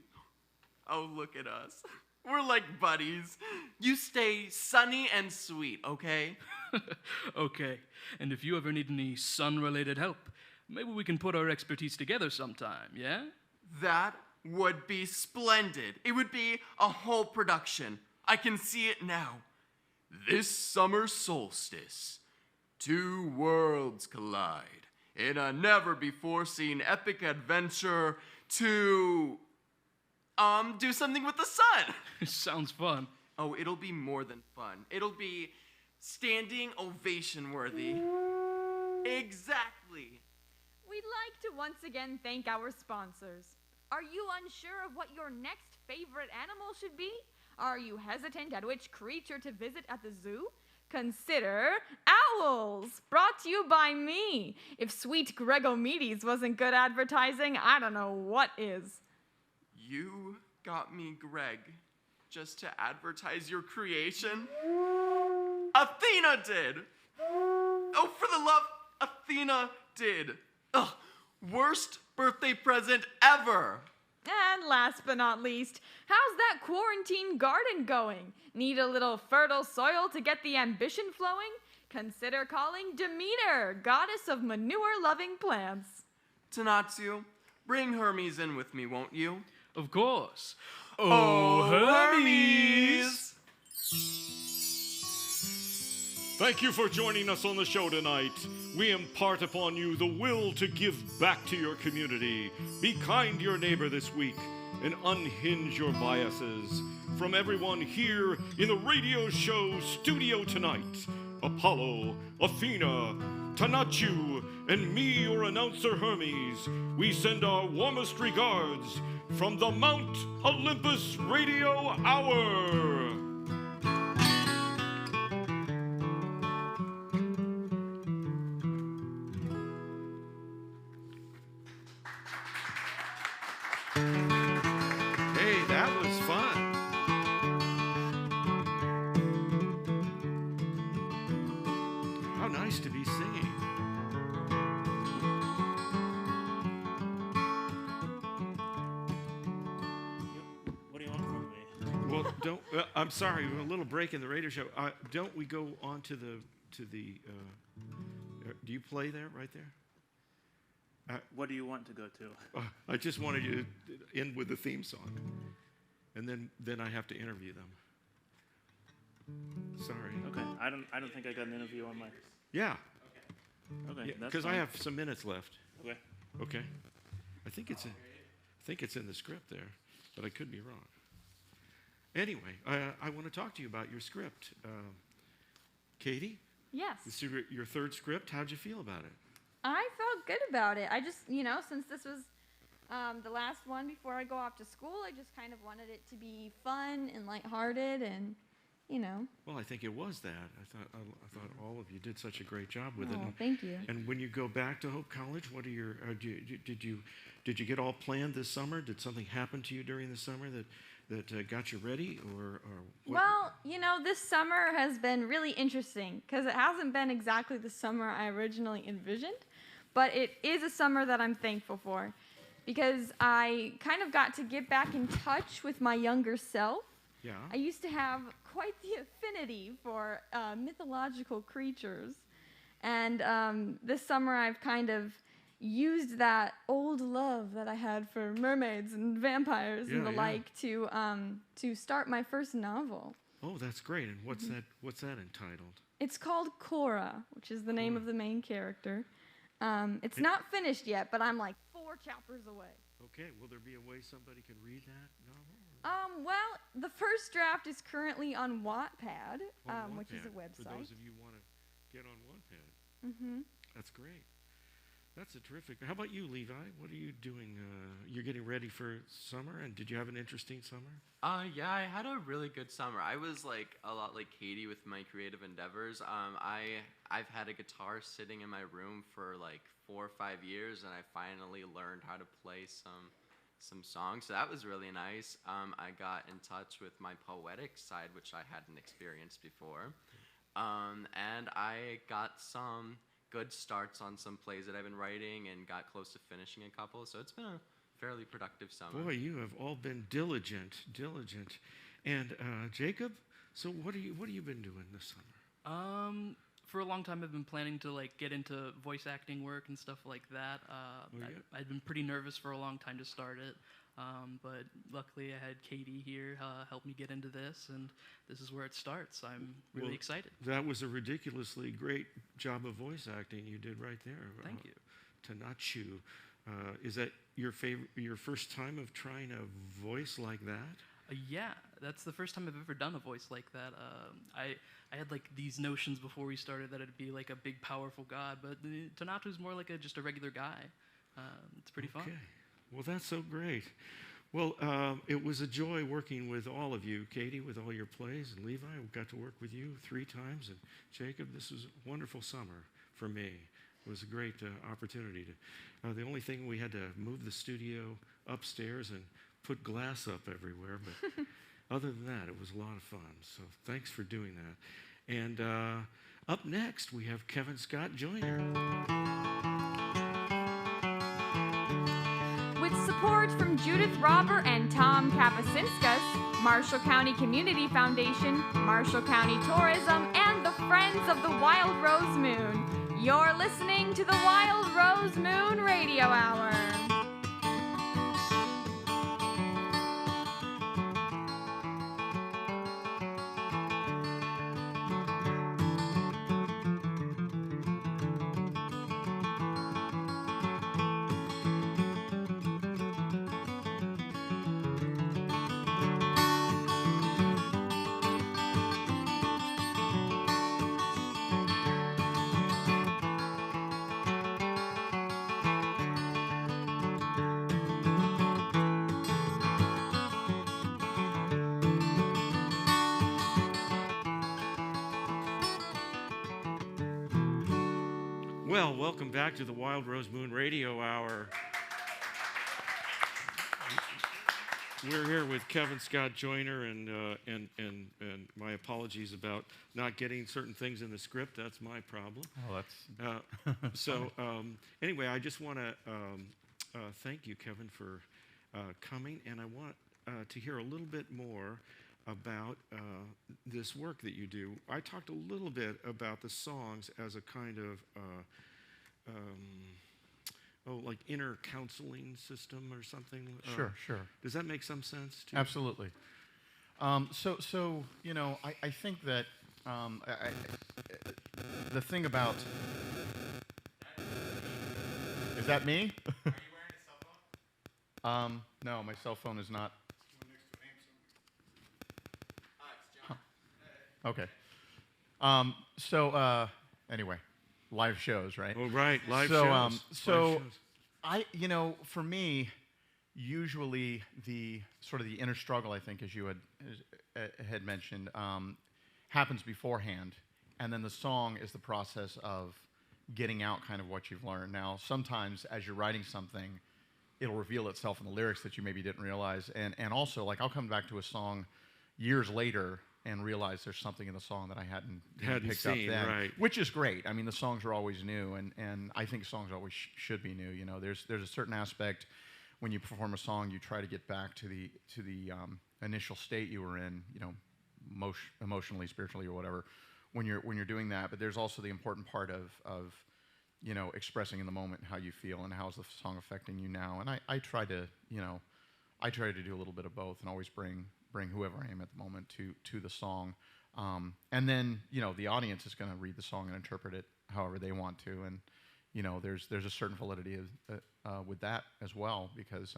Oh, look at us. We're like buddies. You stay sunny and sweet, okay? Okay. And if you ever need any sun-related help, maybe we can put our expertise together sometime, yeah? That would be splendid. It would be a whole production. I can see it now. This summer solstice, two worlds collide in a never-before-seen epic adventure to do something with the sun. Sounds fun. Oh, it'll be more than fun. It'll be standing ovation worthy. Exactly. We'd like to once again thank our sponsors. Are you unsure of what your next favorite animal should be? Are you hesitant at which creature to visit at the zoo? Consider owls, brought to you by me. If sweet Gregomedes wasn't good advertising, I don't know what is. You got me, Greg, just to advertise your creation? Athena did! Oh, for the love, Athena did. Ugh, worst birthday present ever. And last but not least, how's that quarantine garden going? Need a little fertile soil to get the ambition flowing? Consider calling Demeter, goddess of manure-loving plants. Tonatiuh, bring Hermes in with me, won't you? Of course. Oh, Hermes! Thank you for joining us on the show tonight. We impart upon you the will to give back to your community. Be kind to your neighbor this week and unhinge your biases. From everyone here in the radio show studio tonight, Apollo, Athena, Tonatiuh, and me, your announcer Hermes, we send our warmest regards from the Mount Olympus Radio Hour. Hey, that was fun. How nice to be singing. What do you want from me? Well, don't. I'm sorry, we're a little break in the radio show. Don't we go on to the? Do you play there, right there? What do you want to go to? I just wanted you to end with the theme song, and then I have to interview them. Sorry. Okay. I don't think I got an interview on my. Yeah. Okay. That's Because I fine. have some minutes left. Okay. Okay. I think it's in the script there, but I could be wrong. Anyway, I want to talk to you about your script, Katie. Yes. This is your third script. How'd you feel about it? I felt good about it. I just, since this was the last one before I go off to school, I just kind of wanted it to be fun and lighthearted and, Well, I think it was that. I thought all of you did such a great job with it. Oh, thank you. And when you go back to Hope College, what are your did you get all planned this summer? Did something happen to you during the summer that got you ready, or what? Well, this summer has been really interesting because it hasn't been exactly the summer I originally envisioned, but it is a summer that I'm thankful for because I kind of got to get back in touch with my younger self. Yeah. I used to have quite the affinity for mythological creatures, and this summer I've kind of used that old love that I had for mermaids and vampires and the like to start my first novel. Oh, that's great. And what's that entitled? It's called Cora, which is the name of the main character. It's not finished yet, but I'm like 4 chapters away. Okay, will there be a way somebody can read that novel? Well, the first draft is currently on Wattpad, which is a For website. those of you who want to get on Wattpad. Mm-hmm. That's great. That's a terrific. How about you, Levi? What are you doing? You're getting ready for summer, and did you have an interesting summer? Yeah, I had a really good summer. I was like a lot like Katie with my creative endeavors. I've had a guitar sitting in my room for like 4 or 5 years, and I finally learned how to play some songs. So that was really nice. I got in touch with my poetic side, which I hadn't experienced before, and I got some good starts on some plays that I've been writing, and got close to finishing a couple. So it's been a fairly productive summer. Boy, you have all been diligent. And Jacob, so what have you been doing this summer? For a long time, I've been planning to like get into voice acting work and stuff like that. I'd been pretty nervous for a long time to start it, but luckily I had Katie here help me get into this, and this is where it starts. I'm really excited. That was a ridiculously great job of voice acting you did right there. Thank you. Tanachu. Is that your first time of trying a voice like that? Yeah, that's the first time I've ever done a voice like that. I had like these notions before we started that it'd be like a big, powerful god, but Tanatu's more like just a regular guy. It's pretty fun. Okay. Well, that's so great. Well, it was a joy working with all of you, Katie, with all your plays, and Levi. We got to work with you 3 times, and Jacob, this was a wonderful summer for me. It was a great opportunity. The only thing, we had to move the studio upstairs and put glass up everywhere, but other than that, it was a lot of fun. So thanks for doing that. And up next, we have Kevin Scott Joyner. With support from Judith Robber and Tom Kapasinskas, Marshall County Community Foundation, Marshall County Tourism, and the Friends of the Wild Rose Moon, you're listening to the Wild Rose Moon Radio Hour. Well, welcome back to the Wild Rose Moon Radio Hour. We're here with Kevin Scott Joyner, and my apologies about not getting certain things in the script. That's my problem. Oh, that's anyway, I just want to thank you, Kevin, for coming, and I want to hear a little bit more about this work that you do. I talked a little bit about the songs as a kind of like inner counseling system or something. Sure. Does that make some sense to you? Absolutely. So you know, I think that the thing about is that me? Are you wearing a cell phone? No, my cell phone is not. Okay. Anyway, live shows, right? Oh, right, live shows. Live shows. For me, usually the sort of the inner struggle, I think, as you had mentioned, happens beforehand, and then the song is the process of getting out kind of what you've learned. Now, sometimes as you're writing something, it'll reveal itself in the lyrics that you maybe didn't realize, and also, like, I'll come back to a song years later and realize there's something in the song that I hadn't picked seen, up then, right. which is great. I mean, the songs are always new, and I think songs always should be new. You know, there's a certain aspect when you perform a song, you try to get back to the initial state you were in, you know, emotionally, spiritually, or whatever, when you're doing that. But there's also the important part of you know, expressing in the moment how you feel and how's the song affecting you now. And I try to do a little bit of both, and always bring whoever I am at the moment to the song, and then, you know, the audience is going to read the song and interpret it however they want to, and, you know, there's a certain validity with that as well, because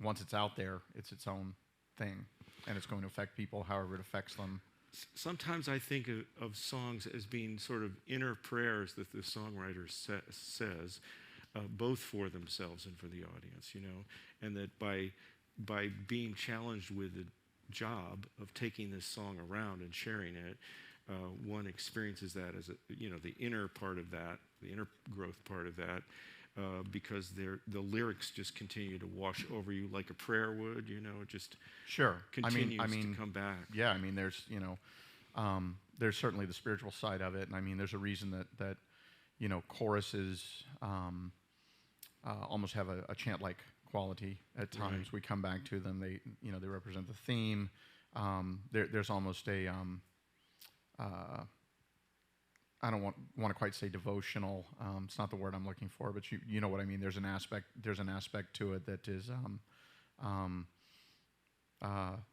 once it's out there, it's its own thing, and it's going to affect people however it affects them. Sometimes I think of songs as being sort of inner prayers that the songwriter says both for themselves and for the audience, you know, and that by being challenged with the job of taking this song around and sharing it, one experiences that as the inner part of that, the inner growth part of that, because the lyrics just continue to wash over you like a prayer would, you know, it just continues to come back. Yeah, I mean, there's there's certainly the spiritual side of it, and I mean, there's a reason that choruses almost have a chant-like quality at times. Right. We come back to them. They represent the theme. There's almost a I don't want to quite say devotional. It's not the word I'm looking for, but you know what I mean. There's an aspect to it that is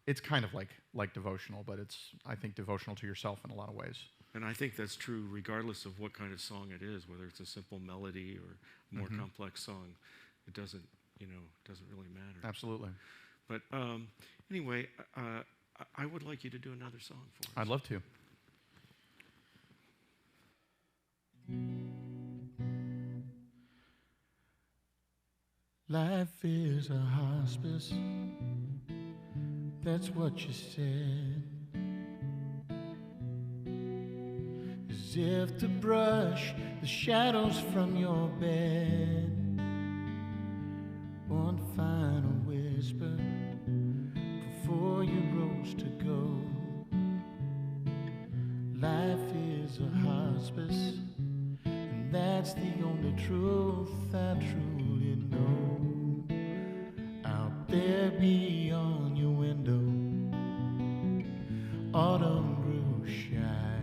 it's kind of like devotional, but it's, I think, devotional to yourself in a lot of ways. And I think that's true regardless of what kind of song it is, whether it's a simple melody or a more complex song. It doesn't really matter. Absolutely. But anyway, I would like you to do another song for us. I'd love to. Life is a hospice, that's what you said. As if to brush the shadows from your bed. One final whisper before you rose to go. Life is a hospice, and that's the only truth I truly know. Out there beyond your window, autumn grew shy.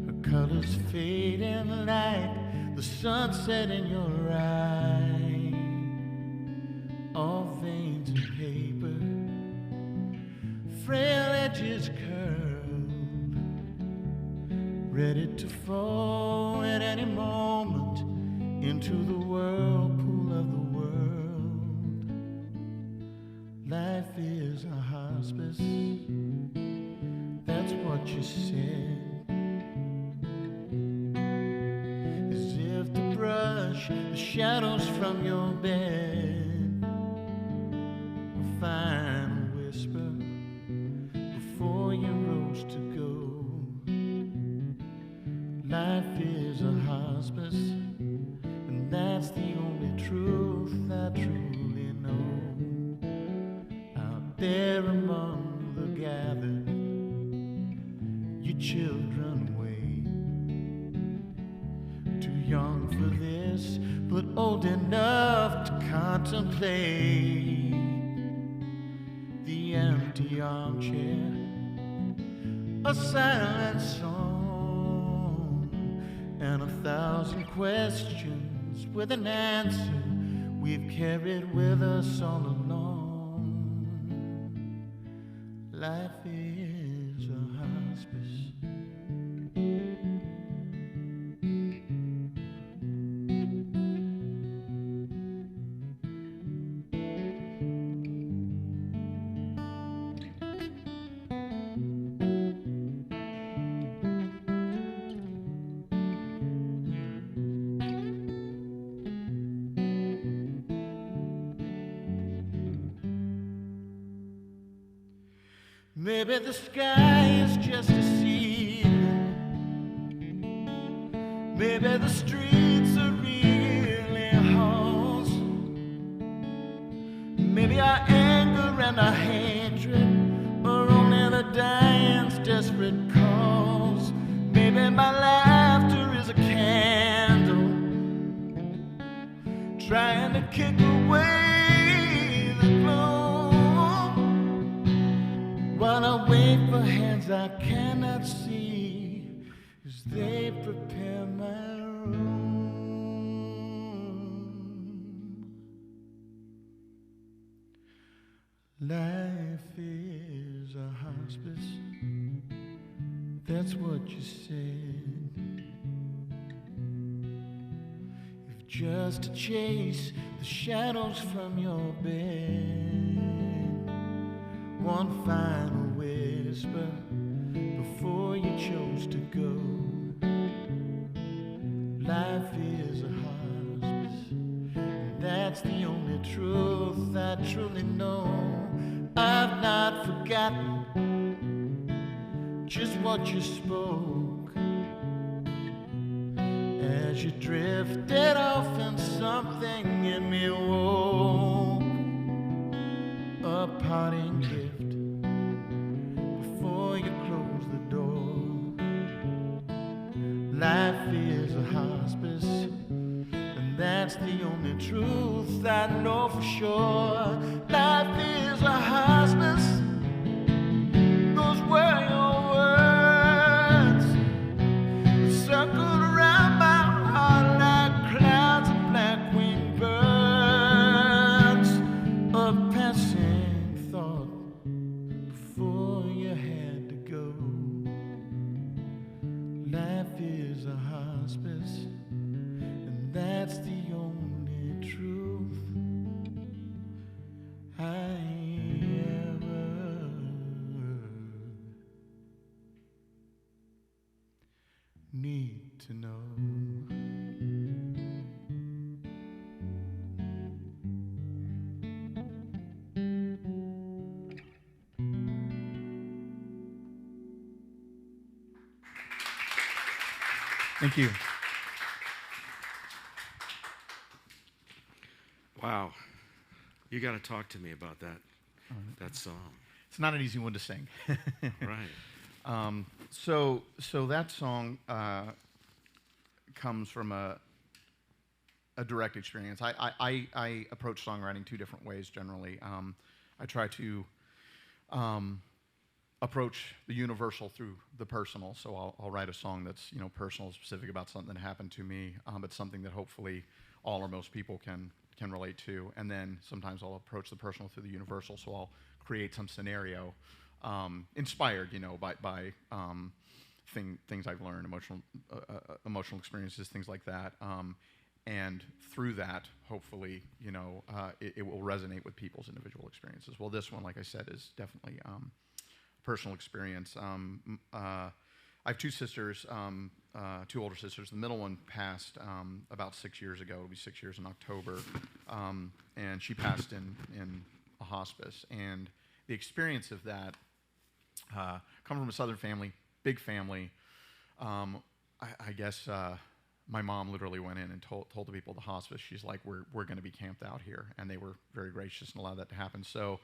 Her colors fading like the sunset in your eye. All veins and paper, frail edges curled, ready to fall at any moment into the whirlpool of the world. Life is a hospice, that's what you said. As if to brush the shadows from your bed, a final whisper before you rose to go. Life is a hospice, and that's the only truth I truly know. Out there among the gathered, your children wait. Too young for this, but old enough to contemplate the empty armchair, a silent song, and 1,000 questions with an answer we've carried with us all along. Life is a hospice. Maybe the sky is just a ceiling. Maybe the streets are really halls. Maybe our anger and our hatred are only the dying's desperate calls. Maybe my laughter is a candle trying to kick away the glow. While I wait for hands I cannot see as they prepare my room. Life is a hospice, that's what you said. If just to chase the shadows from your bed. One final whisper before you chose to go. Life is a truth I truly know. I've not forgotten just what you spoke as you drifted off and something in me woke. A parting gift before you close the door. Life is a hospice, and that's the only truth I know for sure. Life is a hospice, those were your words, circled around my heart like clouds of black-winged birds. A passing thought before you had to go. Life is a hospice, and that's the only truth I ever need to know. Thank you. Wow. You got to talk to me about that song. It's not an easy one to sing. Right. So that song comes from a direct experience. I approach songwriting two different ways generally. I try to approach the universal through the personal. So I'll write a song that's personal, specific about something that happened to me, but something that hopefully all or most people can relate to. And then sometimes I'll approach the personal through the universal. So I'll create some scenario inspired, by things I've learned, emotional experiences, things like that. And through that, hopefully, it will resonate with people's individual experiences. Well, this one, like I said, is definitely personal experience. I have two sisters, two older sisters. The middle one passed about 6 years ago. It'll be 6 years in October. And she passed in a hospice. And the experience of that, come from a Southern family, big family. I guess my mom literally went in and told the people at the hospice, she's like, we're going to be camped out here. And they were very gracious and allowed that to happen. So,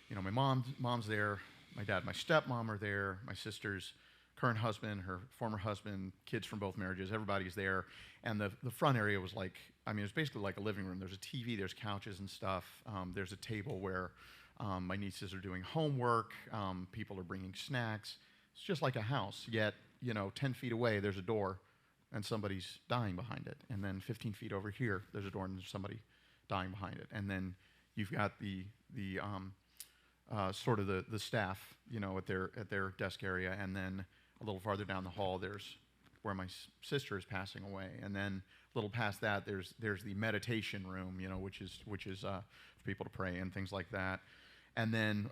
my mom's there. My dad, my stepmom are there. My sister's current husband, her former husband, kids from both marriages, everybody's there. And the front area was like, it was basically like a living room. There's a TV, there's couches and stuff. There's a table where my nieces are doing homework. People are bringing snacks. It's just like a house, yet, 10 feet away, there's a door and somebody's dying behind it. And then 15 feet over here, there's a door and there's somebody dying behind it. And then you've got the sort of the staff, at their desk area, and then a little farther down the hall, there's where my sister is passing away, and then a little past that, there's the meditation room, which is for people to pray and things like that, and then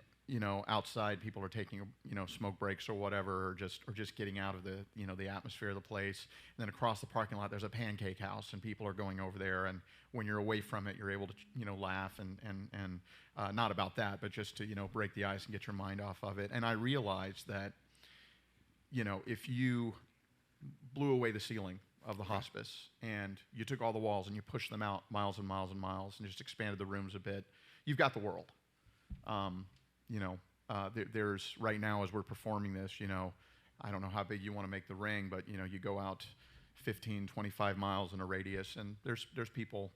outside people are taking smoke breaks or whatever, or just getting out of the atmosphere of the place, and then across the parking lot there's a pancake house, and people are going over there, and when you're away from it, you're able to laugh and not about that, but just to break the ice and get your mind off of it. And I realized that if you blew away the ceiling of the hospice and you took all the walls and you pushed them out miles and miles and miles and just expanded the rooms a bit, you've got the world. There's right now as we're performing this, I don't know how big you want to make the ring, but you go out 15, 25 miles in a radius, and there's people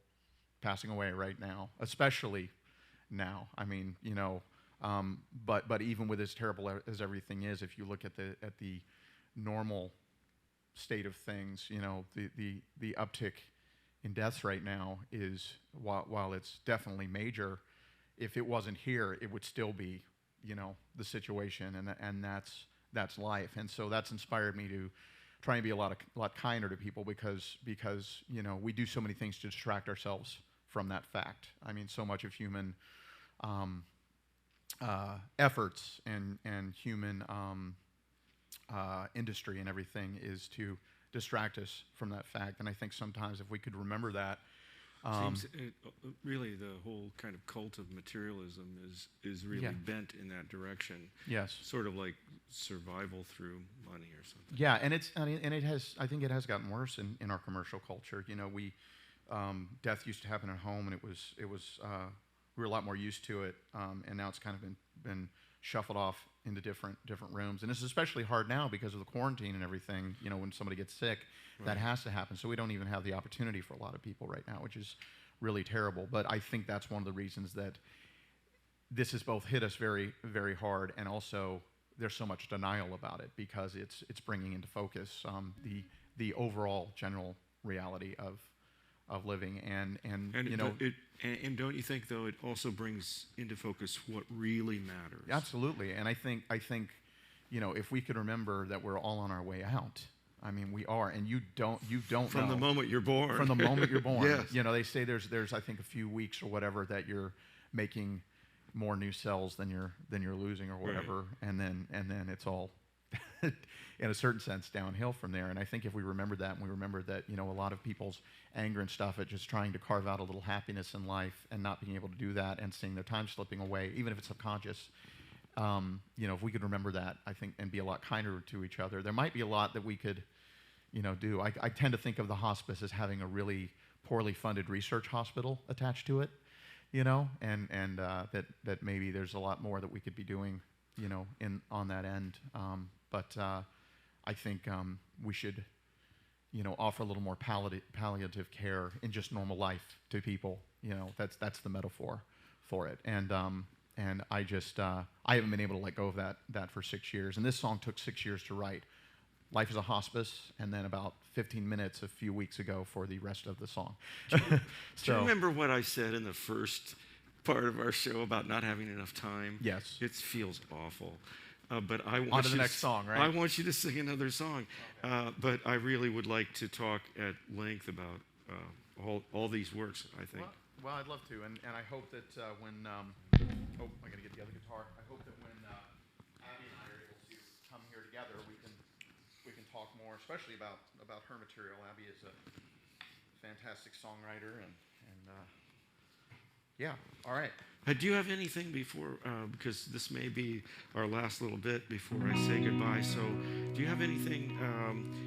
passing away right now, especially now. But even with as terrible as everything is, if you look at the normal state of things, the uptick in deaths right now is, while it's definitely major, if it wasn't here, it would still be, the situation, and that's life. And so that's inspired me to try and be a lot kinder to people because we do so many things to distract ourselves from that fact. So much of human efforts and human industry and everything is to distract us from that fact. And I think sometimes if we could remember that, Seems really the whole kind of cult of materialism is really bent in that direction. Yes. Sort of like survival through money or something. Yeah, and it has. I think it has gotten worse in our commercial culture. You know, death used to happen at home, and it was we were a lot more used to it, and now it's kind of been shuffled off into different rooms, and it's especially hard now because of the quarantine and everything. You know, when somebody gets sick, that has to happen. So we don't even have the opportunity for a lot of people right now, which is really terrible. But I think that's one of the reasons that this has both hit us very, very hard, and also there's so much denial about it because it's bringing into focus the overall general reality of living, and you know. And don't you think, though, it also brings into focus what really matters? Absolutely, and I think, you know, if we could remember that we're all on our way out. I mean, we are, and you don't from know. The moment you're born. From the moment you're born. Yes. You know, they say there's I think a few weeks or whatever that you're making more new cells than you're losing or whatever, and then it's all in a certain sense downhill from there. And I think if we remember that, and we remember that, you know, a lot of people's anger and stuff at just trying to carve out a little happiness in life and not being able to do that and seeing their time slipping away, even if it's subconscious, you know, if we could remember that, I think, and be a lot kinder to each other, there might be a lot that we could, you know, do. I tend to think of the hospice as having a really poorly funded research hospital attached to it, you know, and that maybe there's a lot more that we could be doing, you know, on that end. But I think we should, you know, offer a little more palliative care in just normal life to people. You know, that's the metaphor for it. And I just I haven't been able to let go of that for 6 years. And this song took 6 years to write. Life is a Hospice, and then about 15 minutes a few weeks ago for the rest of the song. Do you remember what I said in the first part of our show about not having enough time? Yes. It feels awful. But I want on to you the next song, right? I want you to sing another song. But I really would like to talk at length about all these works, I think. Well, I'd love to, and I hope that when I got to get the other guitar. I hope that when Abby and I are able to come here together, we can talk more, especially about her material. Abby is a fantastic songwriter, and yeah. All right. Do you have anything before, because this may be our last little bit before I say goodbye, so do you have anything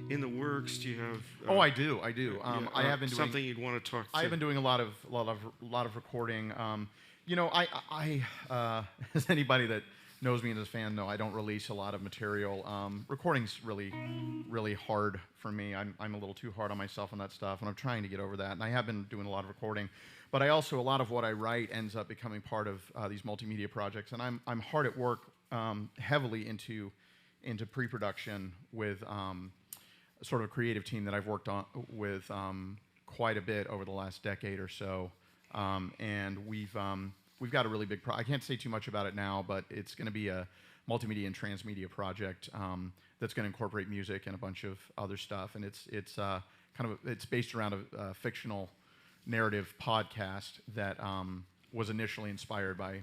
in the works? Do you have... I do. I have been doing... Something you'd want to talk to? I've been doing a lot of recording. You know, I as anybody that knows me as a fan know, I don't release a lot of material. Recording's really, really hard for me. I'm a little too hard on myself on that stuff, and I'm trying to get over that, and I have been doing a lot of recording. But a lot of what I write ends up becoming part of these multimedia projects, and I'm hard at work heavily into pre-production with sort of a creative team that I've worked on with quite a bit over the last decade or so, and we've got a really big I can't say too much about it now, but it's going to be a multimedia and transmedia project that's going to incorporate music and a bunch of other stuff, and it's it's based around a fictional narrative podcast that was initially inspired by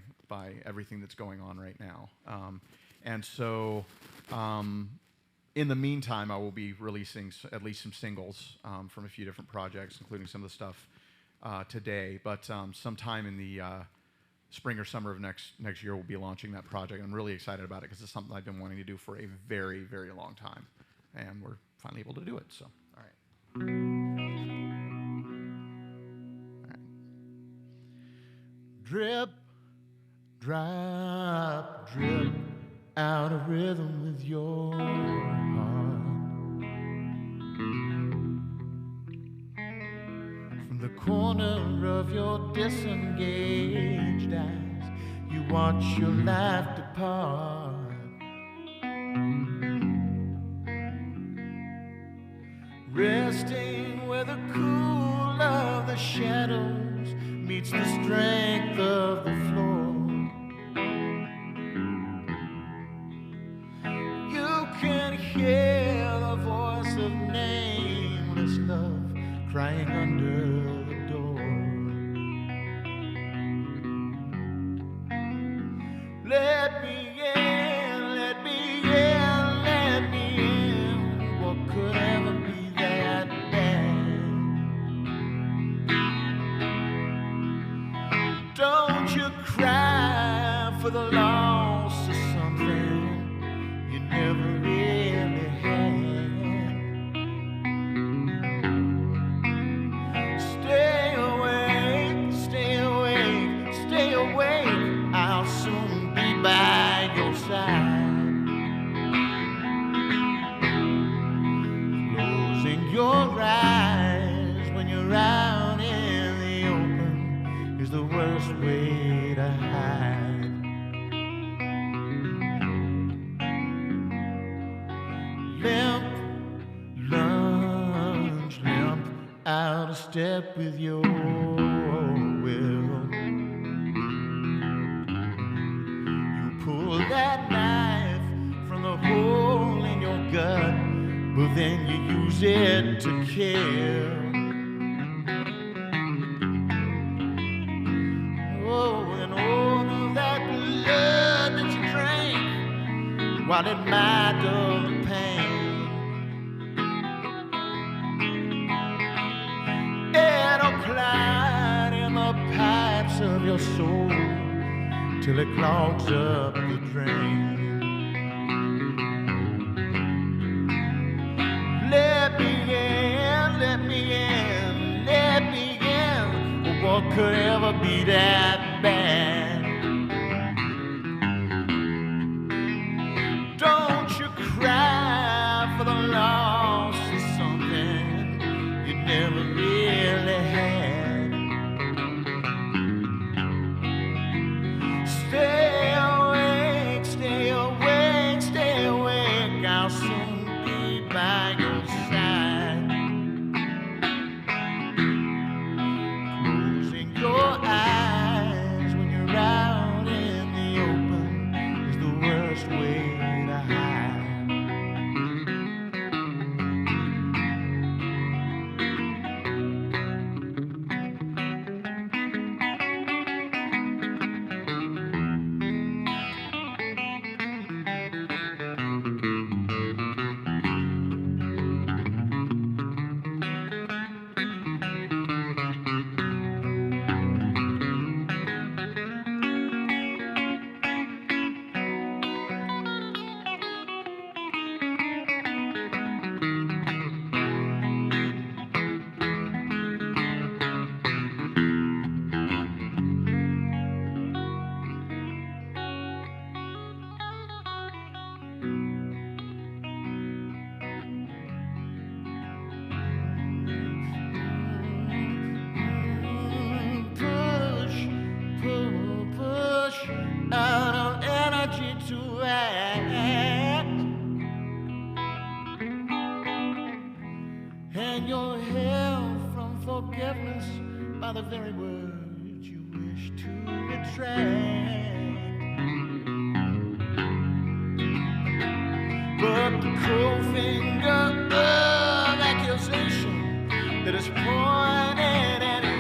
everything that's going on right now. And so in the meantime, I will be releasing at least some singles from a few different projects, including some of the stuff today. But sometime in the spring or summer of next year, we'll be launching that project. I'm really excited about it because it's something I've been wanting to do for a very, very long time. And we're finally able to do it. So, all right. Drip, drop, drip, out of rhythm with your heart. From the corner of your disengaged eyes, you watch your life depart. Resting where the cool of the shadows meets the strength of the floor. You can hear the voice of nameless love crying under the door. Let me in, let me in, let me in. What could ever be that bad? for the loss of something you never really had. Stay awake, stay awake, stay awake. I'll soon be by your side. Closing your eyes when you're out in the open is the worst way to hide. Limp, lunge, limp, out of step with your will. You pull that knife from the hole in your gut, but then you use it to kill. Oh, and all of that blood that you drank, while it might dull the pain, it'll clot in the pipes of your soul till it clogs up the drain. Let me in, let me in, let me in. What could ever be that bad? Don't you cry for the loss of something you never really had. Stay awake, stay awake, stay awake. I'll soon be by your side. Closing your eyes when you're out in the open is the worst way to hide. Push out of energy to act, and you're held from forgiveness by the very words you wish to retract. But the cold finger of accusation that is pointed at you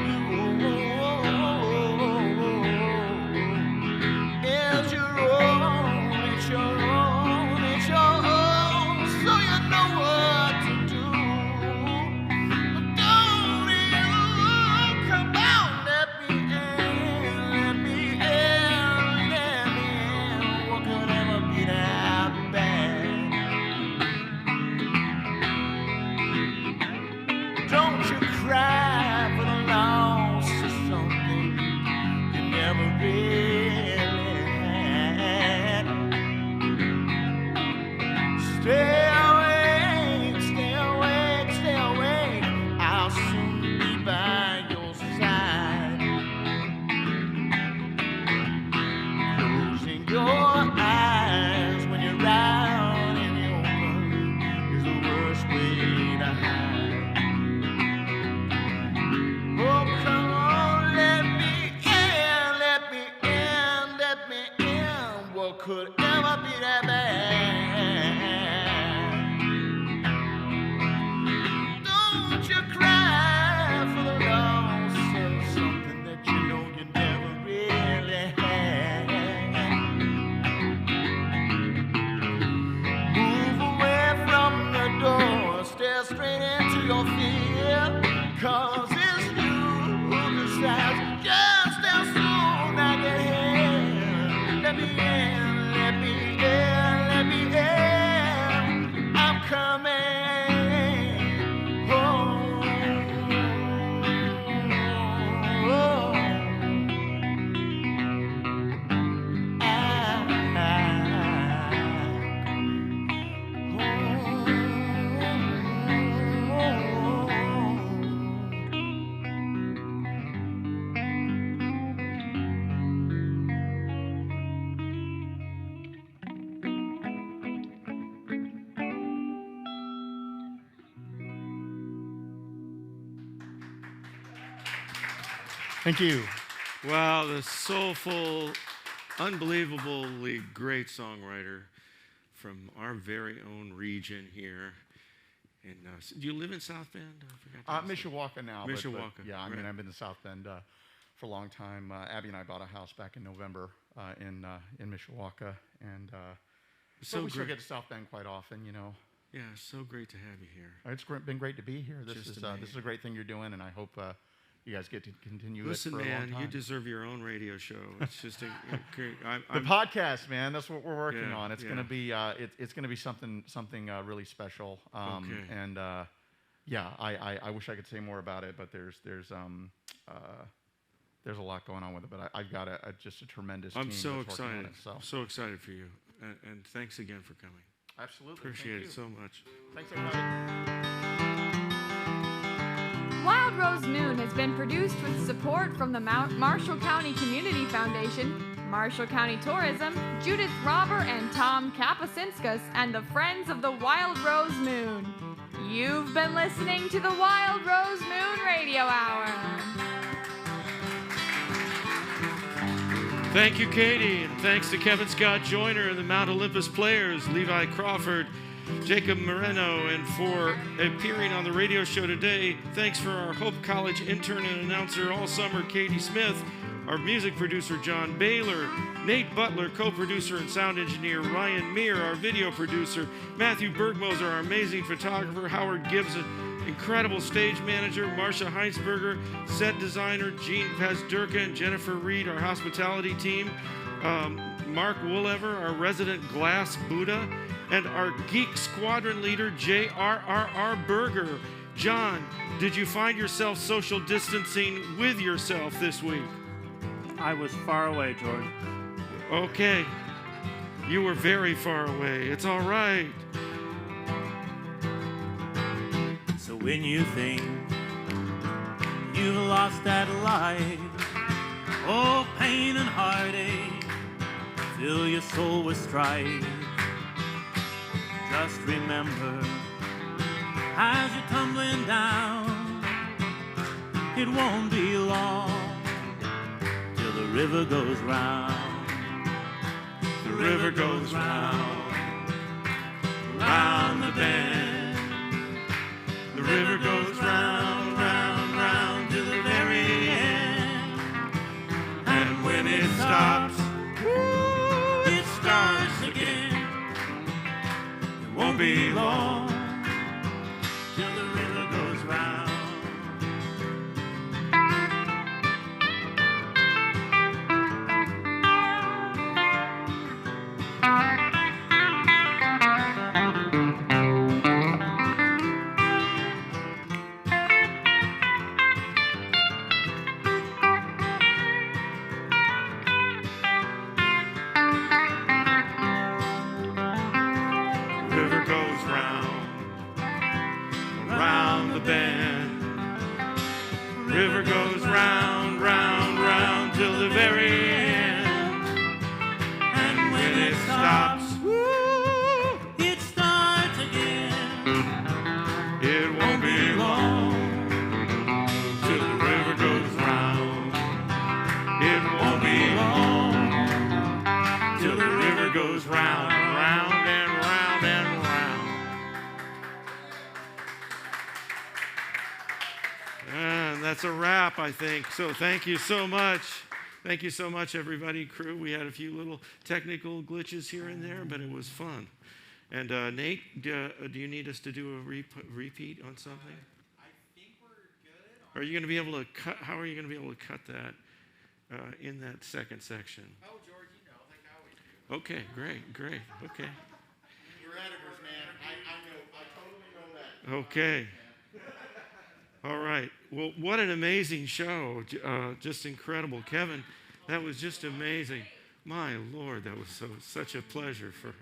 is your own, it's your own, it's your own, so you know what to do. But don't you come out, let me in, let me in, let me in. What could ever be that bad? Don't you cry for the loss of something you never really had. Stay awake, stay awake, stay awake. I'll soon be by your side. Closing your eyes when you're out in the open is the worst way to hide. Oh, come on, let me in, let me in, let me in. What could ever be that bad? Don't you cry for the loss of something that you know you never really had. Move away from the door, stare straight into your fear, 'cause it's you who decides just how soon I get here. Let me Thank you. Wow, the soulful, unbelievably great songwriter from our very own region here. And do you live in South Bend? I forgot to ask you. Mishawaka now. Mishawaka. Yeah, I right. mean, I've been to South Bend for a long time. Abby and I bought a house back in November in Mishawaka, and So we still great. get to South Bend quite often, you know. Yeah, so great to have you here. It's been great to be here. This Just is amazing. a great thing you're doing, and I hope you guys get to continue Listen, it for a long man, time. you deserve your own radio show. It's just a great. The podcast, man. That's what we're working Yeah, on. It's yeah. gonna be it's gonna be something really special. Okay. And yeah, I wish I could say more about it, but there's a lot going on with it. But I've got just a tremendous team. I'm so that's working on excited. it, so So excited for you, and thanks again for coming. absolutely Appreciate Thank it you. so much. Thanks everybody. Wild Rose Moon has been produced with support from the Marshall County Community Foundation, Marshall County Tourism, Judith Robber and Tom Kapasinskas, and the Friends of the Wild Rose Moon. You've been listening to the Wild Rose Moon Radio Hour. Thank you, Katie, and thanks to Kevin Scott Joyner and the Mount Olympus Players, Levi Crawford, Jacob Moreno, and for appearing on the radio show today. Thanks for our Hope College intern and announcer all summer, Katie Smith, our music producer, John Baylor, Nate Butler, co-producer and sound engineer, Ryan Meir, our video producer, Matthew Bergmoser, our amazing photographer, Howard Gibson, incredible stage manager, Marsha Heinsberger, set designer, Gene Pazdurka and Jennifer Reed, our hospitality team, Mark Woolever, our resident glass Buddha, and our geek squadron leader, J.R.R.R. Berger. John, did you find yourself social distancing with yourself this week? I was far away, George. Okay. You were very far away. It's all right. So when you think you've lost that life, oh, pain and heartache fill your soul with strife. Just remember, as you're tumbling down, it won't be long till the river goes round. The river goes round, round the bend. The river goes round, round, round to the very end. And when it stops, it starts again. It won't be long till the river goes round. River goes round, round the bend. River goes round, round, round till the very end. And when it stops, It starts again. it won't be long till the river goes round. It won't be long till the river goes round, round and round and round. And that's a wrap, I think. So thank you so much. Thank you so much, everybody, crew. We had a few little technical glitches here and there, but it was fun. And Nate, do you need us to do a repeat on something? I think we're good. Are you going to be able to cut? How are you going to be able to cut that in that second section? Oh, George, you know, like I always do. Okay, great. Okay. You're editors, man. I totally know that. Okay. All right. Well, what an amazing show. Just incredible. Kevin, that was just amazing. My Lord, that was such a pleasure for us.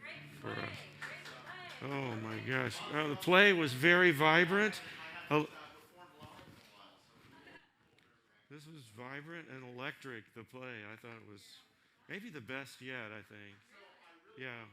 Oh, my gosh. The play was very vibrant. This was vibrant and electric, the play. I thought it was maybe the best yet, I think. Yeah.